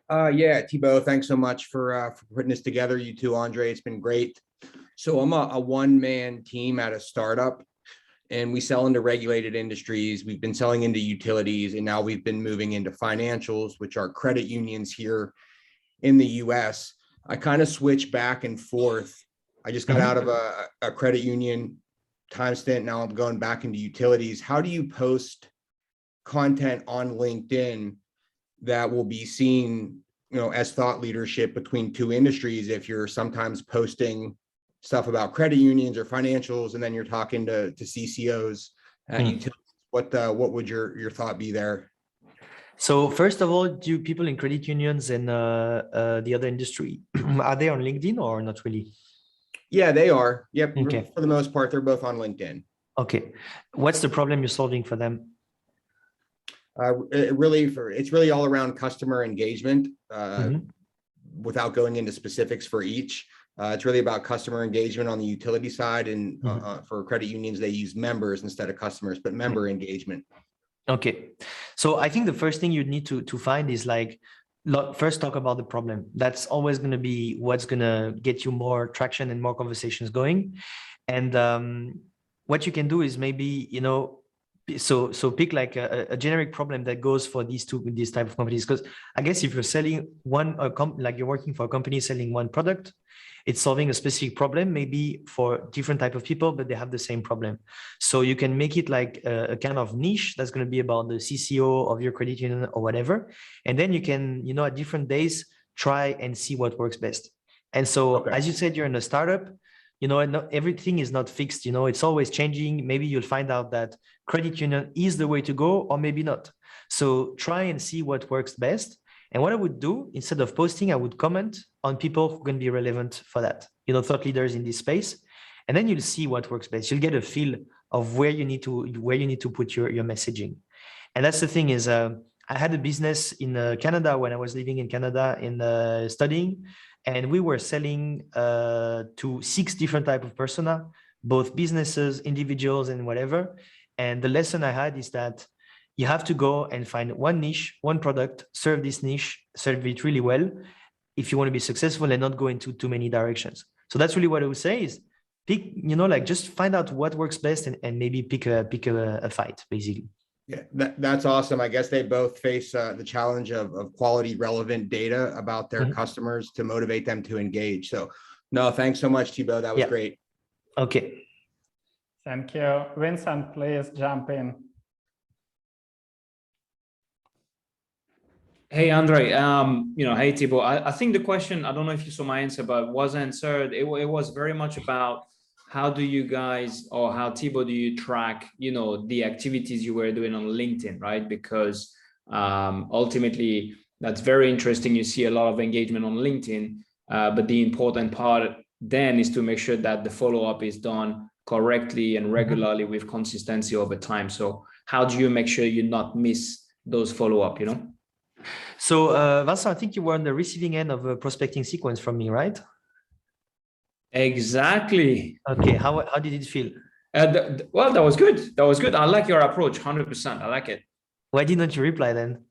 Speaker 4: Yeah, Thibaut, thanks so much for putting this together. You too, Andre. It's been great. So I'm a one-man team at a startup, and we sell into regulated industries. We've been selling into utilities, and now we've been moving into financials, which are credit unions here in the US. I kind of switch back and forth. I just got out of a credit union time stint. Now I'm going back into utilities. How do you post content on LinkedIn that will be seen, as thought leadership between 2 industries if you're sometimes posting stuff about credit unions or financials, and then you're talking to CCOs at utilities. What would your thought be there?
Speaker 2: So first of all, do people in credit unions and the other industry, are they on LinkedIn or not really?
Speaker 4: Yeah, they are. Yep.
Speaker 2: Okay.
Speaker 4: For the most part, they're both on LinkedIn.
Speaker 2: Okay. What's the problem you're solving for them?
Speaker 4: It's really all around customer engagement. Without going into specifics for each, it's really about customer engagement on the utility side, and for credit unions, they use members instead of customers, but member engagement.
Speaker 2: Okay. So I think the first thing you need to find is like, first talk about the problem. That's always going to be what's going to get you more traction and more conversations going. And what you can do is maybe, you know, so pick like a generic problem that goes for these type of companies. Because I guess if you're selling like you're working for a company selling one product, it's solving a specific problem, maybe for different type of people, but they have the same problem. So you can make it like a kind of niche that's going to be about the CCO of your credit union or whatever. And then you can, you know, at different days, try and see what works best. And so, as you said, you're in a startup, you know, and everything is not fixed, you know, it's always changing. Maybe you'll find out that credit union is the way to go, or maybe not. So try and see what works best. And what I would do, instead of posting, I would comment on people who can be relevant for that, you know, thought leaders in this space. And then you'll see what works best. You'll get a feel of where you need to put your messaging. And that's the thing is, I had a business in Canada when I was living in Canada in studying, and we were selling to 6 different types of persona, both businesses, individuals, and whatever. And the lesson I had is that you have to go and find one niche, one product, serve this niche, serve it really well if you want to be successful and not go into too many directions. So that's really what I would say is pick, you know, like just find out what works best and maybe pick a fight, basically.
Speaker 4: Yeah, that's awesome. I guess they both face the challenge of quality, relevant data about their customers to motivate them to engage. So no, thanks so much, Thibaut. That was great.
Speaker 2: Okay.
Speaker 1: Thank you. Vincent, please jump in.
Speaker 5: Hey, Andre, you know, hey, Thibaut, I think the question, I don't know if you saw my answer, but was answered. It was very much about how do you guys, or how, Thibaut, do you track, you know, the activities you were doing on LinkedIn, right? Because ultimately, that's very interesting. You see a lot of engagement on LinkedIn, but the important part then is to make sure that the follow-up is done correctly and regularly with consistency over time. So how do you make sure you not miss those follow-up, you know?
Speaker 2: So Vincent, I think you were on the receiving end of a prospecting sequence from me, right?
Speaker 5: Exactly.
Speaker 2: Okay. How did it feel?
Speaker 5: Well, that was good. That was good. I like your approach, 100%. I like it.
Speaker 2: Why didn't you reply then?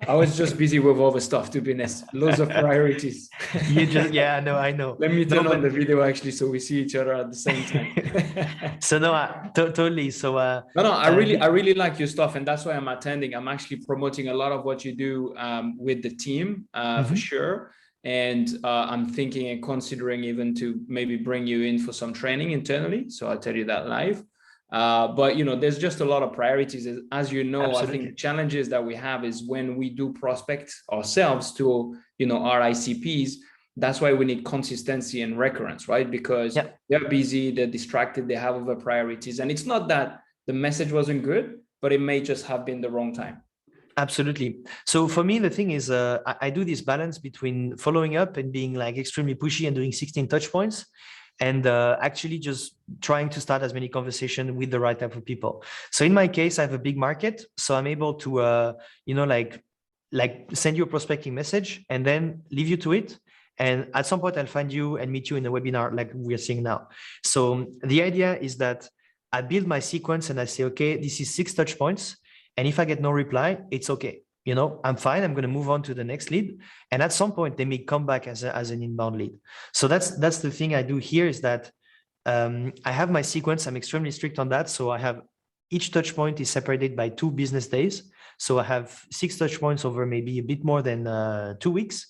Speaker 5: I was just busy with other stuff, to be honest. Loads of priorities.
Speaker 2: I know.
Speaker 5: Let me turn on the video actually, so we see each other at the same time.
Speaker 2: So no, totally. So
Speaker 5: I really like your stuff, and that's why I'm attending. I'm actually promoting a lot of what you do with the team for sure. And I'm thinking and considering even to maybe bring you in for some training internally. So I'll tell you that live. But you know, there's just a lot of priorities, as you know. Absolutely. I think challenges that we have is when we do prospect ourselves to, you know, our ICPs. That's why we need consistency and recurrence, right? Because they're busy, they're distracted, they have other priorities, and it's not that the message wasn't good, but it may just have been the wrong time.
Speaker 2: Absolutely. So for me, the thing is, I do this balance between following up and being like extremely pushy and doing 16 touch points, and actually just trying to start as many conversations with the right type of people. So in my case, I have a big market, so I'm able to, you know, like send you a prospecting message and then leave you to it. And at some point, I'll find you and meet you in a webinar like we're seeing now. So the idea is that I build my sequence and I say, okay, this is 6 touch points. And if I get no reply, it's okay. You know, I'm fine. I'm going to move on to the next lead. And at some point, they may come back as an inbound lead. So that's the thing I do here is that I have my sequence. I'm extremely strict on that. So I have each touch point is separated by 2 business days. So I have 6 touch points over maybe a bit more than 2 weeks.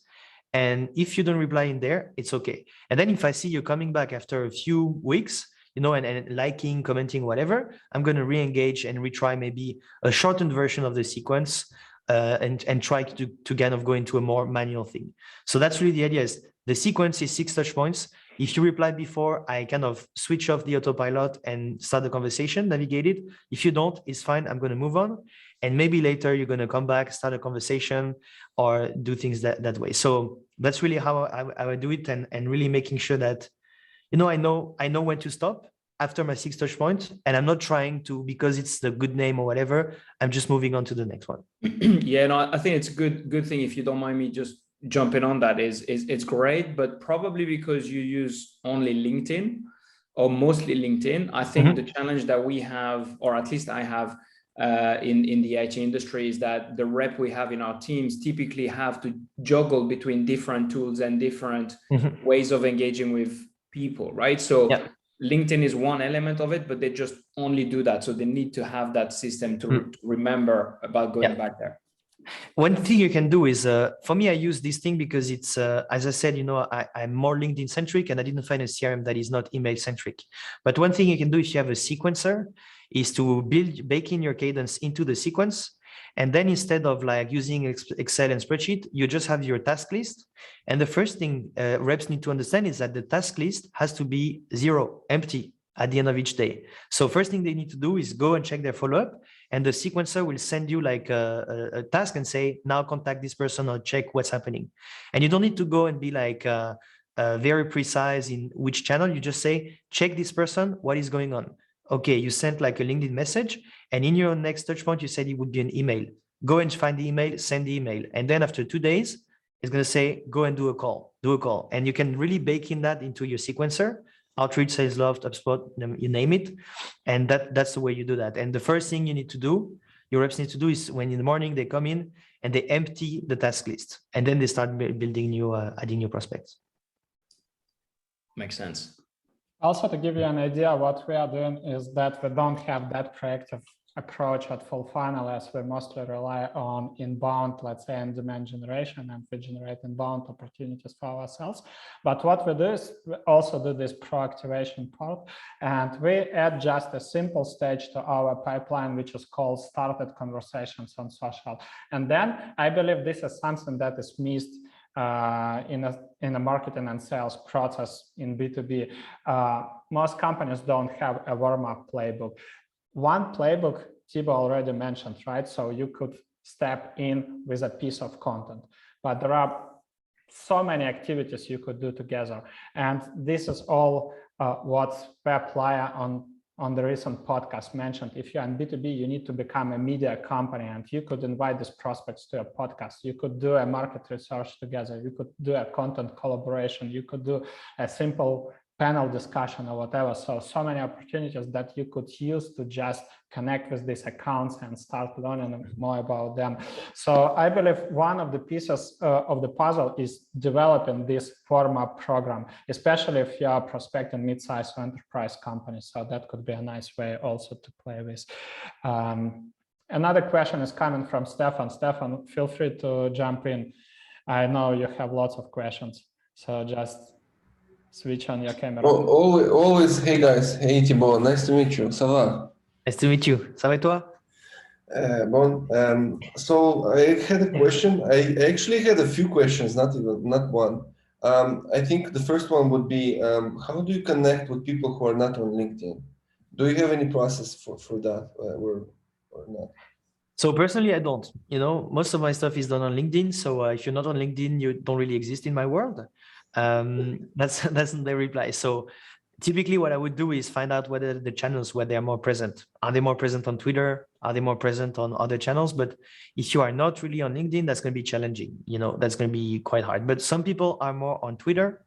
Speaker 2: And if you don't reply in there, it's okay. And then if I see you coming back after a few weeks, you know, and liking, commenting, whatever, I'm going to re-engage and retry maybe a shortened version of the sequence and try to kind of go into a more manual thing. So that's really the idea is the sequence is 6 touch points. If you reply before, I kind of switch off the autopilot and start the conversation, navigate it. If you don't, it's fine. I'm going to move on. And maybe later you're going to come back, start a conversation or do things that way. So that's really how I would do it, and really making sure that, I know when to stop after my 6 touch points, and I'm not trying to, because it's the good name or whatever, I'm just moving on to the next one.
Speaker 5: Yeah, no, I think it's a good thing, if you don't mind me just jumping on that, is it's great, but probably because you use only LinkedIn or mostly LinkedIn. I think the challenge that we have, or at least I have in the IT industry, is that the rep we have in our teams typically have to juggle between different tools and different ways of engaging with people, right? So LinkedIn is one element of it, but they just only do that. So they need to have that system to remember about going back there.
Speaker 2: One thing you can do is, for me, I use this thing because it's, as I said, I'm more LinkedIn centric, and I didn't find a CRM that is not email centric. But one thing you can do if you have a sequencer is to bake in your cadence into the sequence. And then instead of like using Excel and spreadsheet, you just have your task list. And the first thing reps need to understand is that the task list has to be 0, empty at the end of each day. So first thing they need to do is go and check their follow-up, and the sequencer will send you like a task and say, now contact this person or check what's happening. And you don't need to go and be like very precise in which channel. You just say, check this person, what is going on? Okay, you sent like a LinkedIn message, and in your next touch point, you said it would be an email. Go and find the email, send the email. And then after 2 days, it's going to say, go and do a call. And you can really bake in that into your sequencer, outreach, sales loft, HubSpot, you name it. And that's the way you do that. And the first thing you need to do, your reps need to do, is when in the morning they come in and they empty the task list, and then they start building new, adding new prospects.
Speaker 5: Makes sense.
Speaker 1: Also, to give you an idea, what we are doing is that we don't have that proactive approach at full funnel, as we mostly rely on inbound, let's say, in demand generation, and we generate inbound opportunities for ourselves. But what we do is we also do this pro-activation part, and we add just a simple stage to our pipeline, which is called started conversations on social. And then I believe this is something that is missed in a marketing and sales process in B2B. Most companies don't have a warm-up playbook. One playbook Thibaut already mentioned, right? So you could step in with a piece of content, but there are so many activities you could do together. And this is all what we apply on the recent podcast mentioned. If you're in B2B, you need to become a media company, and you could invite these prospects to a podcast. You could do a market research together. You could do a content collaboration. You could do a simple panel discussion or whatever. So many opportunities that you could use to just connect with these accounts and start learning more about them. So I believe one of the pieces of the puzzle is developing this warm-up program, especially if you are prospecting mid-sized or enterprise companies. So that could be a nice way also to play with. Another question is coming from Stefan. Stefan, feel free to jump in. I know you have lots of questions, so just switch on your camera.
Speaker 6: Always, hey guys, hey Thibaut, nice to meet you. Ça va?
Speaker 2: Nice to meet you. Ça va et toi?
Speaker 6: So I had a question. I actually had a few questions, not one. I think the first one would be, how do you connect with people who are not on LinkedIn? Do you have any process for that or not?
Speaker 2: So personally, I don't. Most of my stuff is done on LinkedIn. So if you're not on LinkedIn, you don't really exist in my world. That's the reply. So typically what I would do is find out whether the channels where they are more present. Are they more present on Twitter? Are they more present on other channels? But if you are not really on LinkedIn, that's going to be challenging. That's going to be quite hard. But some people are more on Twitter.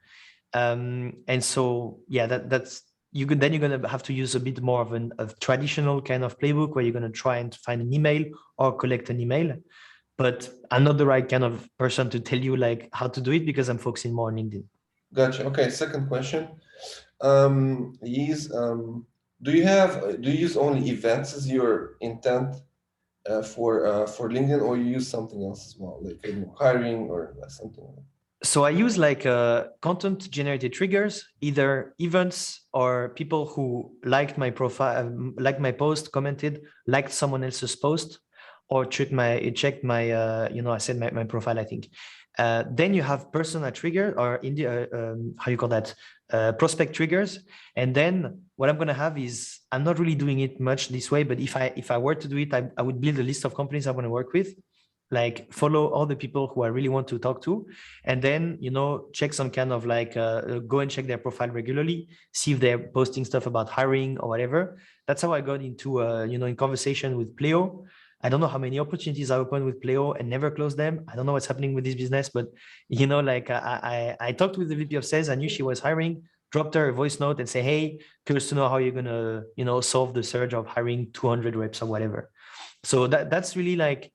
Speaker 2: And so, yeah, that's you're going to have to use a bit more of a traditional kind of playbook where you're going to try and find an email or collect an email. But I'm not the right kind of person to tell you like how to do it because I'm focusing more on LinkedIn.
Speaker 6: Gotcha. Okay. Second question is, do you use only events as your intent for LinkedIn, or you use something else as well, like hiring or something like that?
Speaker 2: So I use like content generated triggers, either events or people who liked my profile, liked my post, commented, liked someone else's post, or checked my I said my profile, I think. Then you have personal trigger, or how you call that? prospect triggers. And then what I'm going to have is, I'm not really doing it much this way, but if I were to do it, I would build a list of companies I want to work with, like follow all the people who I really want to talk to, and then, you know, check some kind of like, go and check their profile regularly, see if they're posting stuff about hiring or whatever. That's how I got into, you know, in conversation with Pleo. I don't know how many opportunities I opened with Pleo and never closed them. I don't know what's happening with this business, but, you know, like I talked with the VP of sales. I knew she was hiring, dropped her a voice note and say, hey, curious to know how you're going to, you know, solve the surge of hiring 200 reps or whatever. So that's really like,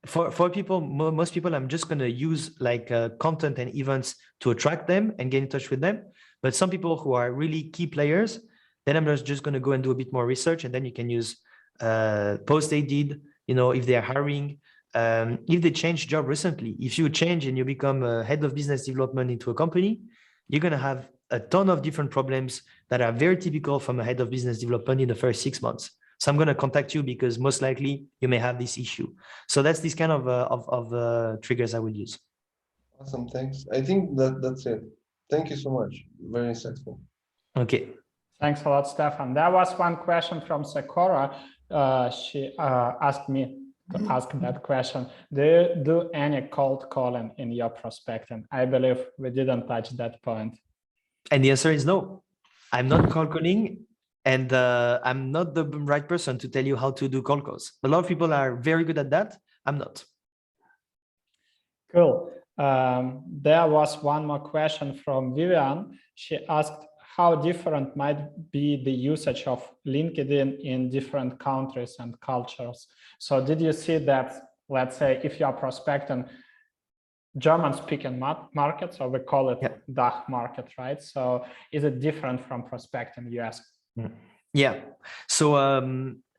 Speaker 2: for people, most people, I'm just going to use like content and events to attract them and get in touch with them. But some people who are really key players, then I'm just going to go and do a bit more research, and then you can use posts they did, you know, if they're hiring, if they changed job recently. If you change and you become a head of business development into a company, you're going to have a ton of different problems that are very typical from a head of business development in the first 6 months. So I'm going to contact you because most likely you may have this issue. So that's this kind of triggers I would use.
Speaker 6: Awesome, thanks. I think that's it. Thank you so much. Very insightful.
Speaker 2: Okay.
Speaker 1: Thanks a lot, Stefan. There was one question from Sakura. She asked me to ask that question. Do you do any cold calling in your prospecting? I believe we didn't touch that point.
Speaker 2: And the answer is no. I'm not cold calling, and I'm not the right person to tell you how to do cold calls. A lot of people are very good at that. I'm not.
Speaker 1: Cool. There was one more question from Vivian. She asked how different might be the usage of LinkedIn in different countries and cultures. So did you see that, let's say, if you are prospecting German-speaking market, so we call it DACH market, right? So is it different from prospecting US?
Speaker 2: Yeah. So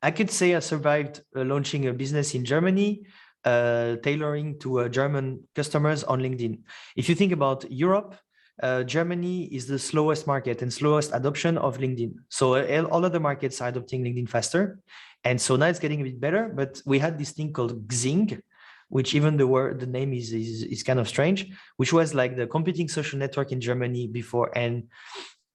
Speaker 2: I could say I survived launching a business in Germany, tailoring to German customers on LinkedIn. If you think about Europe, Germany is the slowest market and slowest adoption of LinkedIn. So all other markets are adopting LinkedIn faster. And so now it's getting a bit better, but we had this thing called Xing, which even the name is kind of strange, which was like the competing social network in Germany before. And,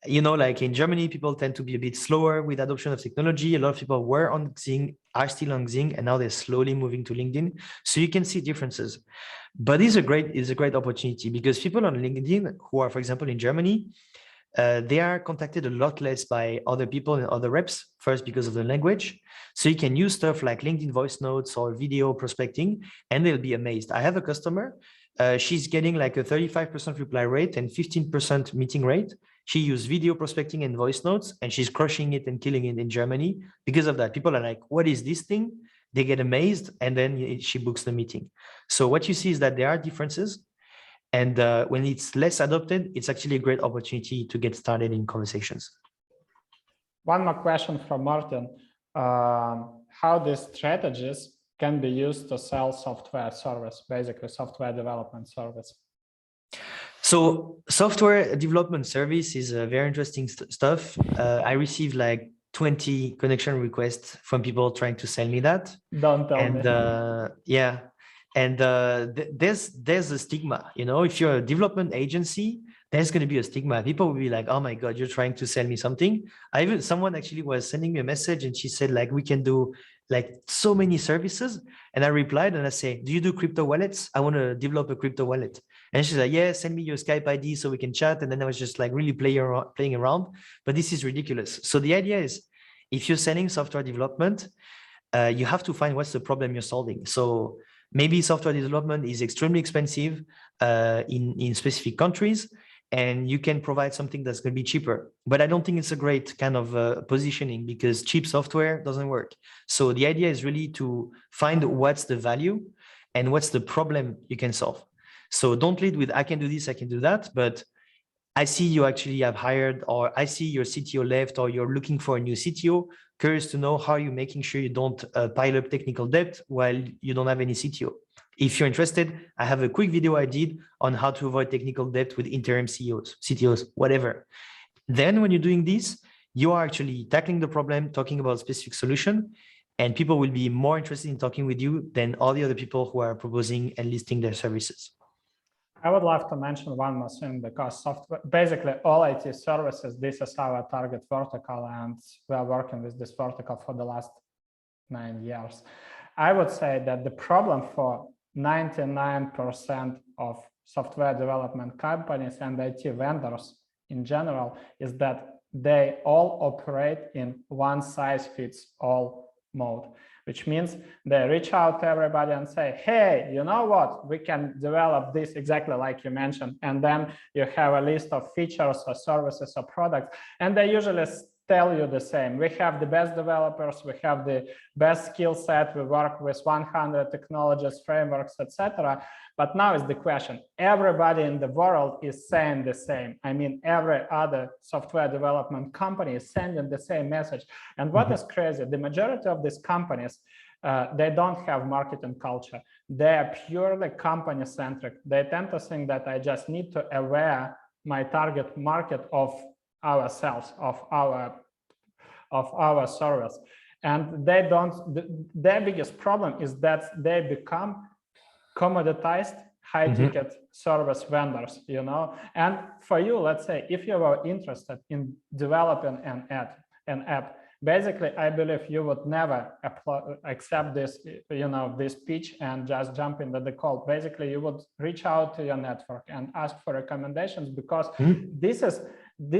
Speaker 2: you know, like in Germany, people tend to be a bit slower with adoption of technology. A lot of people were on Xing, are still on Xing, and now they're slowly moving to LinkedIn. So you can see differences. But it's a great opportunity because people on LinkedIn who are, for example, in Germany, they are contacted a lot less by other people and other reps, first because of the language. So you can use stuff like LinkedIn voice notes or video prospecting, and they'll be amazed. I have a customer, she's getting like a 35% reply rate and 15% meeting rate. She used video prospecting and voice notes, and she's crushing it and killing it in Germany. Because of that, people are like, what is this thing? They get amazed, and then she books the meeting. So what you see is that there are differences. And when it's less adopted, it's actually a great opportunity to get started in conversations.
Speaker 1: One more question from Martin. How these strategies can be used to sell software service, basically software development service?
Speaker 2: So software development service is very interesting stuff. I received like 20 connection requests from people trying to sell me that.
Speaker 1: Don't tell me.
Speaker 2: Yeah. And there's a stigma, you know, if you're a development agency, there's going to be a stigma. People will be like, oh my God, you're trying to sell me something. Someone actually was sending me a message and she said like, we can do like so many services. And I replied and I say, do you do crypto wallets? I want to develop a crypto wallet. And she's like, yeah, send me your Skype ID so we can chat. And then I was just like really playing around, but this is ridiculous. So the idea is if you're selling software development, you have to find what's the problem you're solving. So maybe software development is extremely expensive in specific countries, and you can provide something that's going to be cheaper. But I don't think it's a great kind of positioning because cheap software doesn't work. So the idea is really to find what's the value and what's the problem you can solve. So don't lead with, I can do this, I can do that, but I see you actually have hired, or I see your CTO left, or you're looking for a new CTO. Curious to know how you're making sure you don't pile up technical debt while you don't have any CTO. If you're interested, I have a quick video I did on how to avoid technical debt with interim CEOs, CTOs, whatever. Then when you're doing this, you are actually tackling the problem, talking about a specific solution, and people will be more interested in talking with you than all the other people who are proposing and listing their services.
Speaker 1: I would love to mention one more thing, because software, basically all IT services, this is our target vertical, and we are working with this vertical for the last 9 years. I would say that the problem for 99% of software development companies and IT vendors in general is that they all operate in one-size-fits-all mode, which means they reach out to everybody and say, hey, you know what, we can develop this exactly like you mentioned. And then you have a list of features or services or products, and they usually tell you the same. We have the best developers, we have the best skill set, we work with 100 technologies, frameworks, etc. But now is the question, everybody in the world is saying the same. I mean, every other software development company is sending the same message. And what is crazy, the majority of these companies, they don't have marketing culture. They are purely company centric. They tend to think that I just need to aware my target market of ourselves, of our service. And they don't, their biggest problem is that they become commoditized high-ticket service vendors, you know. And for you, let's say, if you were interested in developing an app, basically, I believe you would never accept this, you know, this pitch and just jump into the call. Basically, you would reach out to your network and ask for recommendations, because this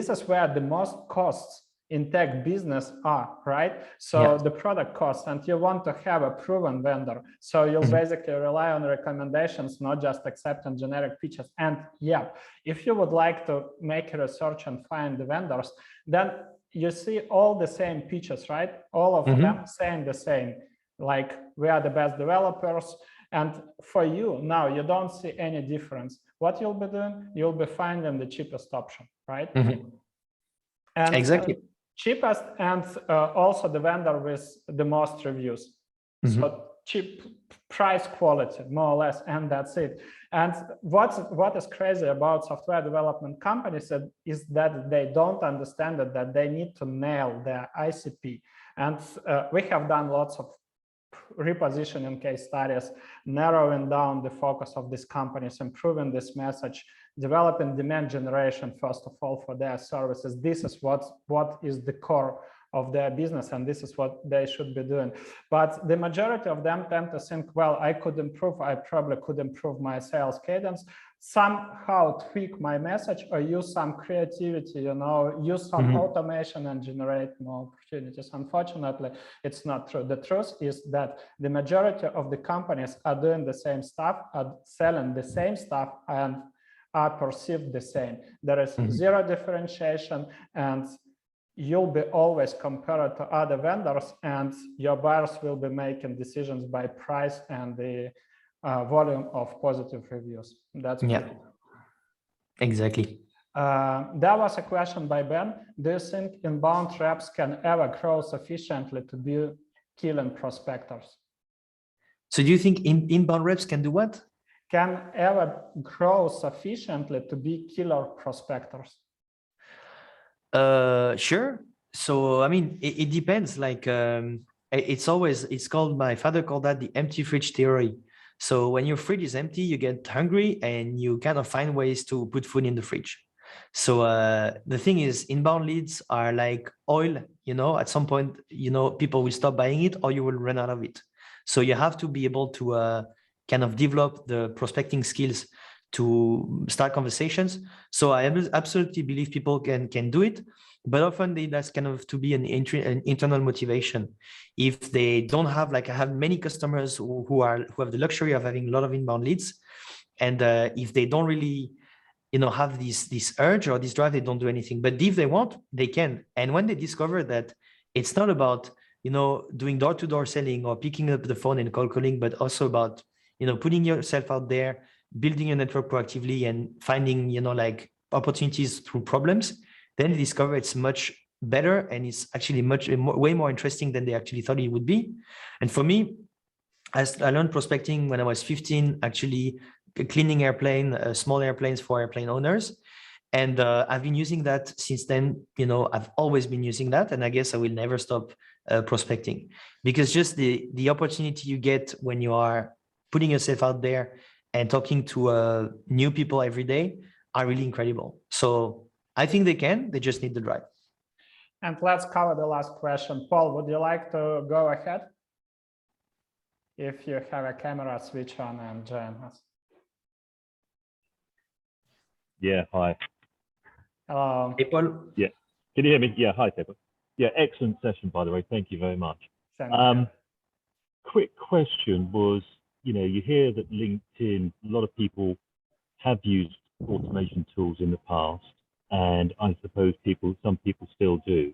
Speaker 1: is where the most costs in tech business are, right? So the product costs, and you want to have a proven vendor. So you'll basically rely on recommendations, not just accepting generic pitches. And yeah, if you would like to make research and find the vendors, then you see all the same pitches, right? All of them saying the same, like we are the best developers. And for you now, you don't see any difference. What you'll be doing, you'll be finding the cheapest option, right? And
Speaker 2: exactly.
Speaker 1: Cheapest, and also the vendor with the most reviews. So cheap, price, quality, more or less, and that's it. And what is crazy about software development companies is that they don't understand that they need to nail their ICP. And we have done lots of repositioning case studies, narrowing down the focus of these companies, improving this message, developing demand generation, first of all, for their services. This is what is the core of their business, and this is what they should be doing. But the majority of them tend to think, well, I probably could improve my sales cadence, somehow tweak my message, or use some creativity, you know, use some automation and generate more opportunities. Unfortunately, it's not true. The truth is that the majority of the companies are doing the same stuff, are selling the same stuff, and are perceived the same. There is zero differentiation, and you'll be always compared to other vendors, and your buyers will be making decisions by price and the volume of positive reviews. That's
Speaker 2: exactly.
Speaker 1: There was a question by Ben. Do you think inbound reps can ever grow sufficiently to be killing prospectors?
Speaker 2: So do you think inbound reps can do what?
Speaker 1: Can ever grow sufficiently to be killer prospectors?
Speaker 2: Sure. So I mean, it depends. Like it's called, my father called that the empty fridge theory. So when your fridge is empty, you get hungry and you kind of find ways to put food in the fridge. So the thing is, inbound leads are like oil, you know, at some point, you know, people will stop buying it or you will run out of it. So you have to be able to kind of develop the prospecting skills to start conversations. So I absolutely believe people can do it, but often that's kind of to be an internal motivation. If they don't have, like I have many customers who have the luxury of having a lot of inbound leads, and if they don't really, you know, have this urge or this drive, they don't do anything. But if they want, they can. And when they discover that it's not about, you know, doing door-to-door selling or picking up the phone and cold calling, but also about, you know, putting yourself out there, building a network proactively and finding, you know, like opportunities through problems, then they discover it's much better and it's actually way more interesting than they actually thought it would be. And for me, as I learned prospecting when I was 15, actually cleaning small airplanes for airplane owners. And I've been using that since then. You know, I've always been using that, and I guess I will never stop prospecting, because just the opportunity you get when you are putting yourself out there and talking to new people every day are really incredible. So I think they just need the drive.
Speaker 1: And let's cover the last question. Paul, would you like to go ahead? If you have a camera, switch on and join us.
Speaker 7: Yeah, hi.
Speaker 2: Hey, Paul.
Speaker 7: Yeah, can you hear me? Yeah, hi, Thibaut. Yeah, excellent session, by the way. Thank you very much.
Speaker 1: Thank you.
Speaker 7: Quick question was, you hear that LinkedIn, a lot of people have used automation tools in the past, and I suppose some people still do.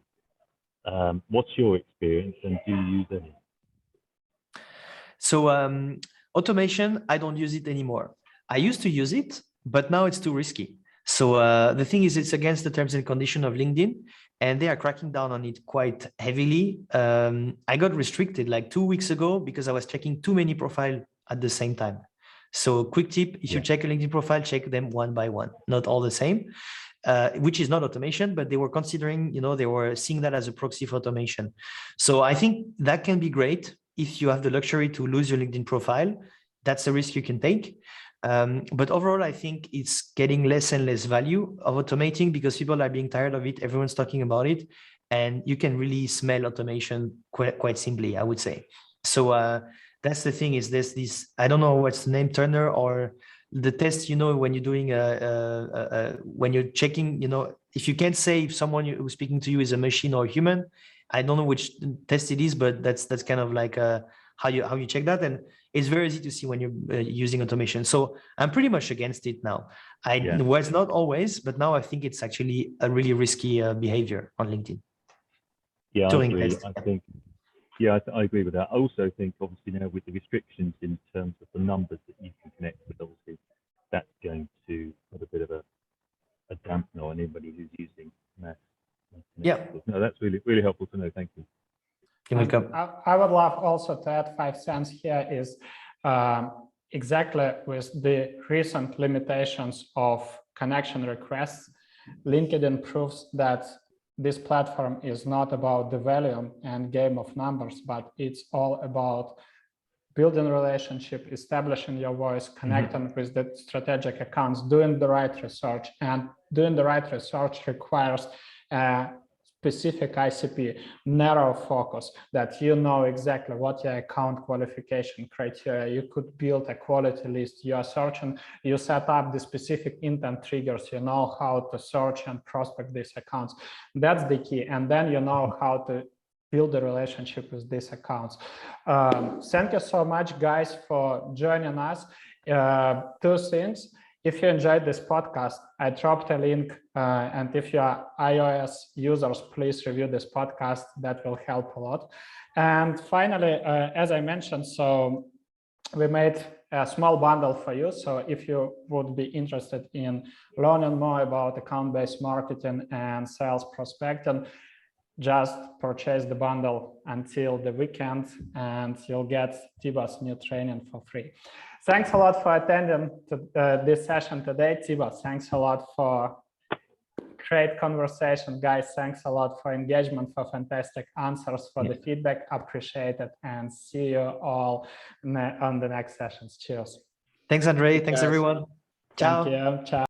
Speaker 7: What's your experience, and do you use any?
Speaker 2: So automation, I don't use it anymore. I used to use it, but now it's too risky. So the thing is, it's against the terms and conditions of LinkedIn, and they are cracking down on it quite heavily. I got restricted like 2 weeks ago because I was checking too many profiles at the same time. So quick tip, if you check a LinkedIn profile, check them one by one, not all the same, which is not automation, but they were considering, they were seeing that as a proxy for automation. So I think that can be great if you have the luxury to lose your LinkedIn profile. That's a risk you can take. But overall, I think it's getting less and less value of automating because people are being tired of it. Everyone's talking about it, and you can really smell automation quite simply, I would say. So that's the thing, is there's this, I don't know what's the name, Turner, or the test, when you're doing when you're checking, if you can't say if someone who's speaking to you is a machine or a human. I don't know which test it is, but that's kind of like how you check that, and it's very easy to see when you're using automation. So I'm pretty much against it now. I was not always, but now I think it's actually a really risky behavior on LinkedIn.
Speaker 7: Yeah, I agree. I agree with that. I also think, obviously, now with the restrictions in terms of the numbers that you can connect with, obviously, that's going to put a bit of a dampener on anybody who's using mass.
Speaker 2: Yeah.
Speaker 7: No, that's really, really helpful to know. Thank you.
Speaker 2: You're welcome.
Speaker 1: I would love also to add 5 cents here is exactly with the recent limitations of connection requests, LinkedIn proves that this platform is not about the volume and game of numbers, but it's all about building relationship, establishing your voice, connecting with the strategic accounts, doing the right research. And doing the right research requires specific ICP, narrow focus, that you know exactly what your account qualification criteria. You could build a quality list. You are searching, you set up the specific intent triggers. You know how to search and prospect these accounts. That's the key. And then you know how to build a relationship with these accounts. Thank you so much, guys, for joining us. 2 things. If you enjoyed this podcast, I dropped a link, and if you are iOS users, please review this podcast. That will help a lot. And finally, as I mentioned, so we made a small bundle for you. So if you would be interested in learning more about account-based marketing and sales prospecting, just purchase the bundle until the weekend, and you'll get Thibaut's new training for free. Thanks a lot for attending to this session today, Thibaut. Thanks a lot for great conversation, guys. Thanks a lot for engagement, for fantastic answers, for the feedback. Appreciate it, and see you all on the next sessions. Cheers.
Speaker 2: Thanks, Andre. Thanks, everyone. Ciao.
Speaker 1: Thank you. Ciao.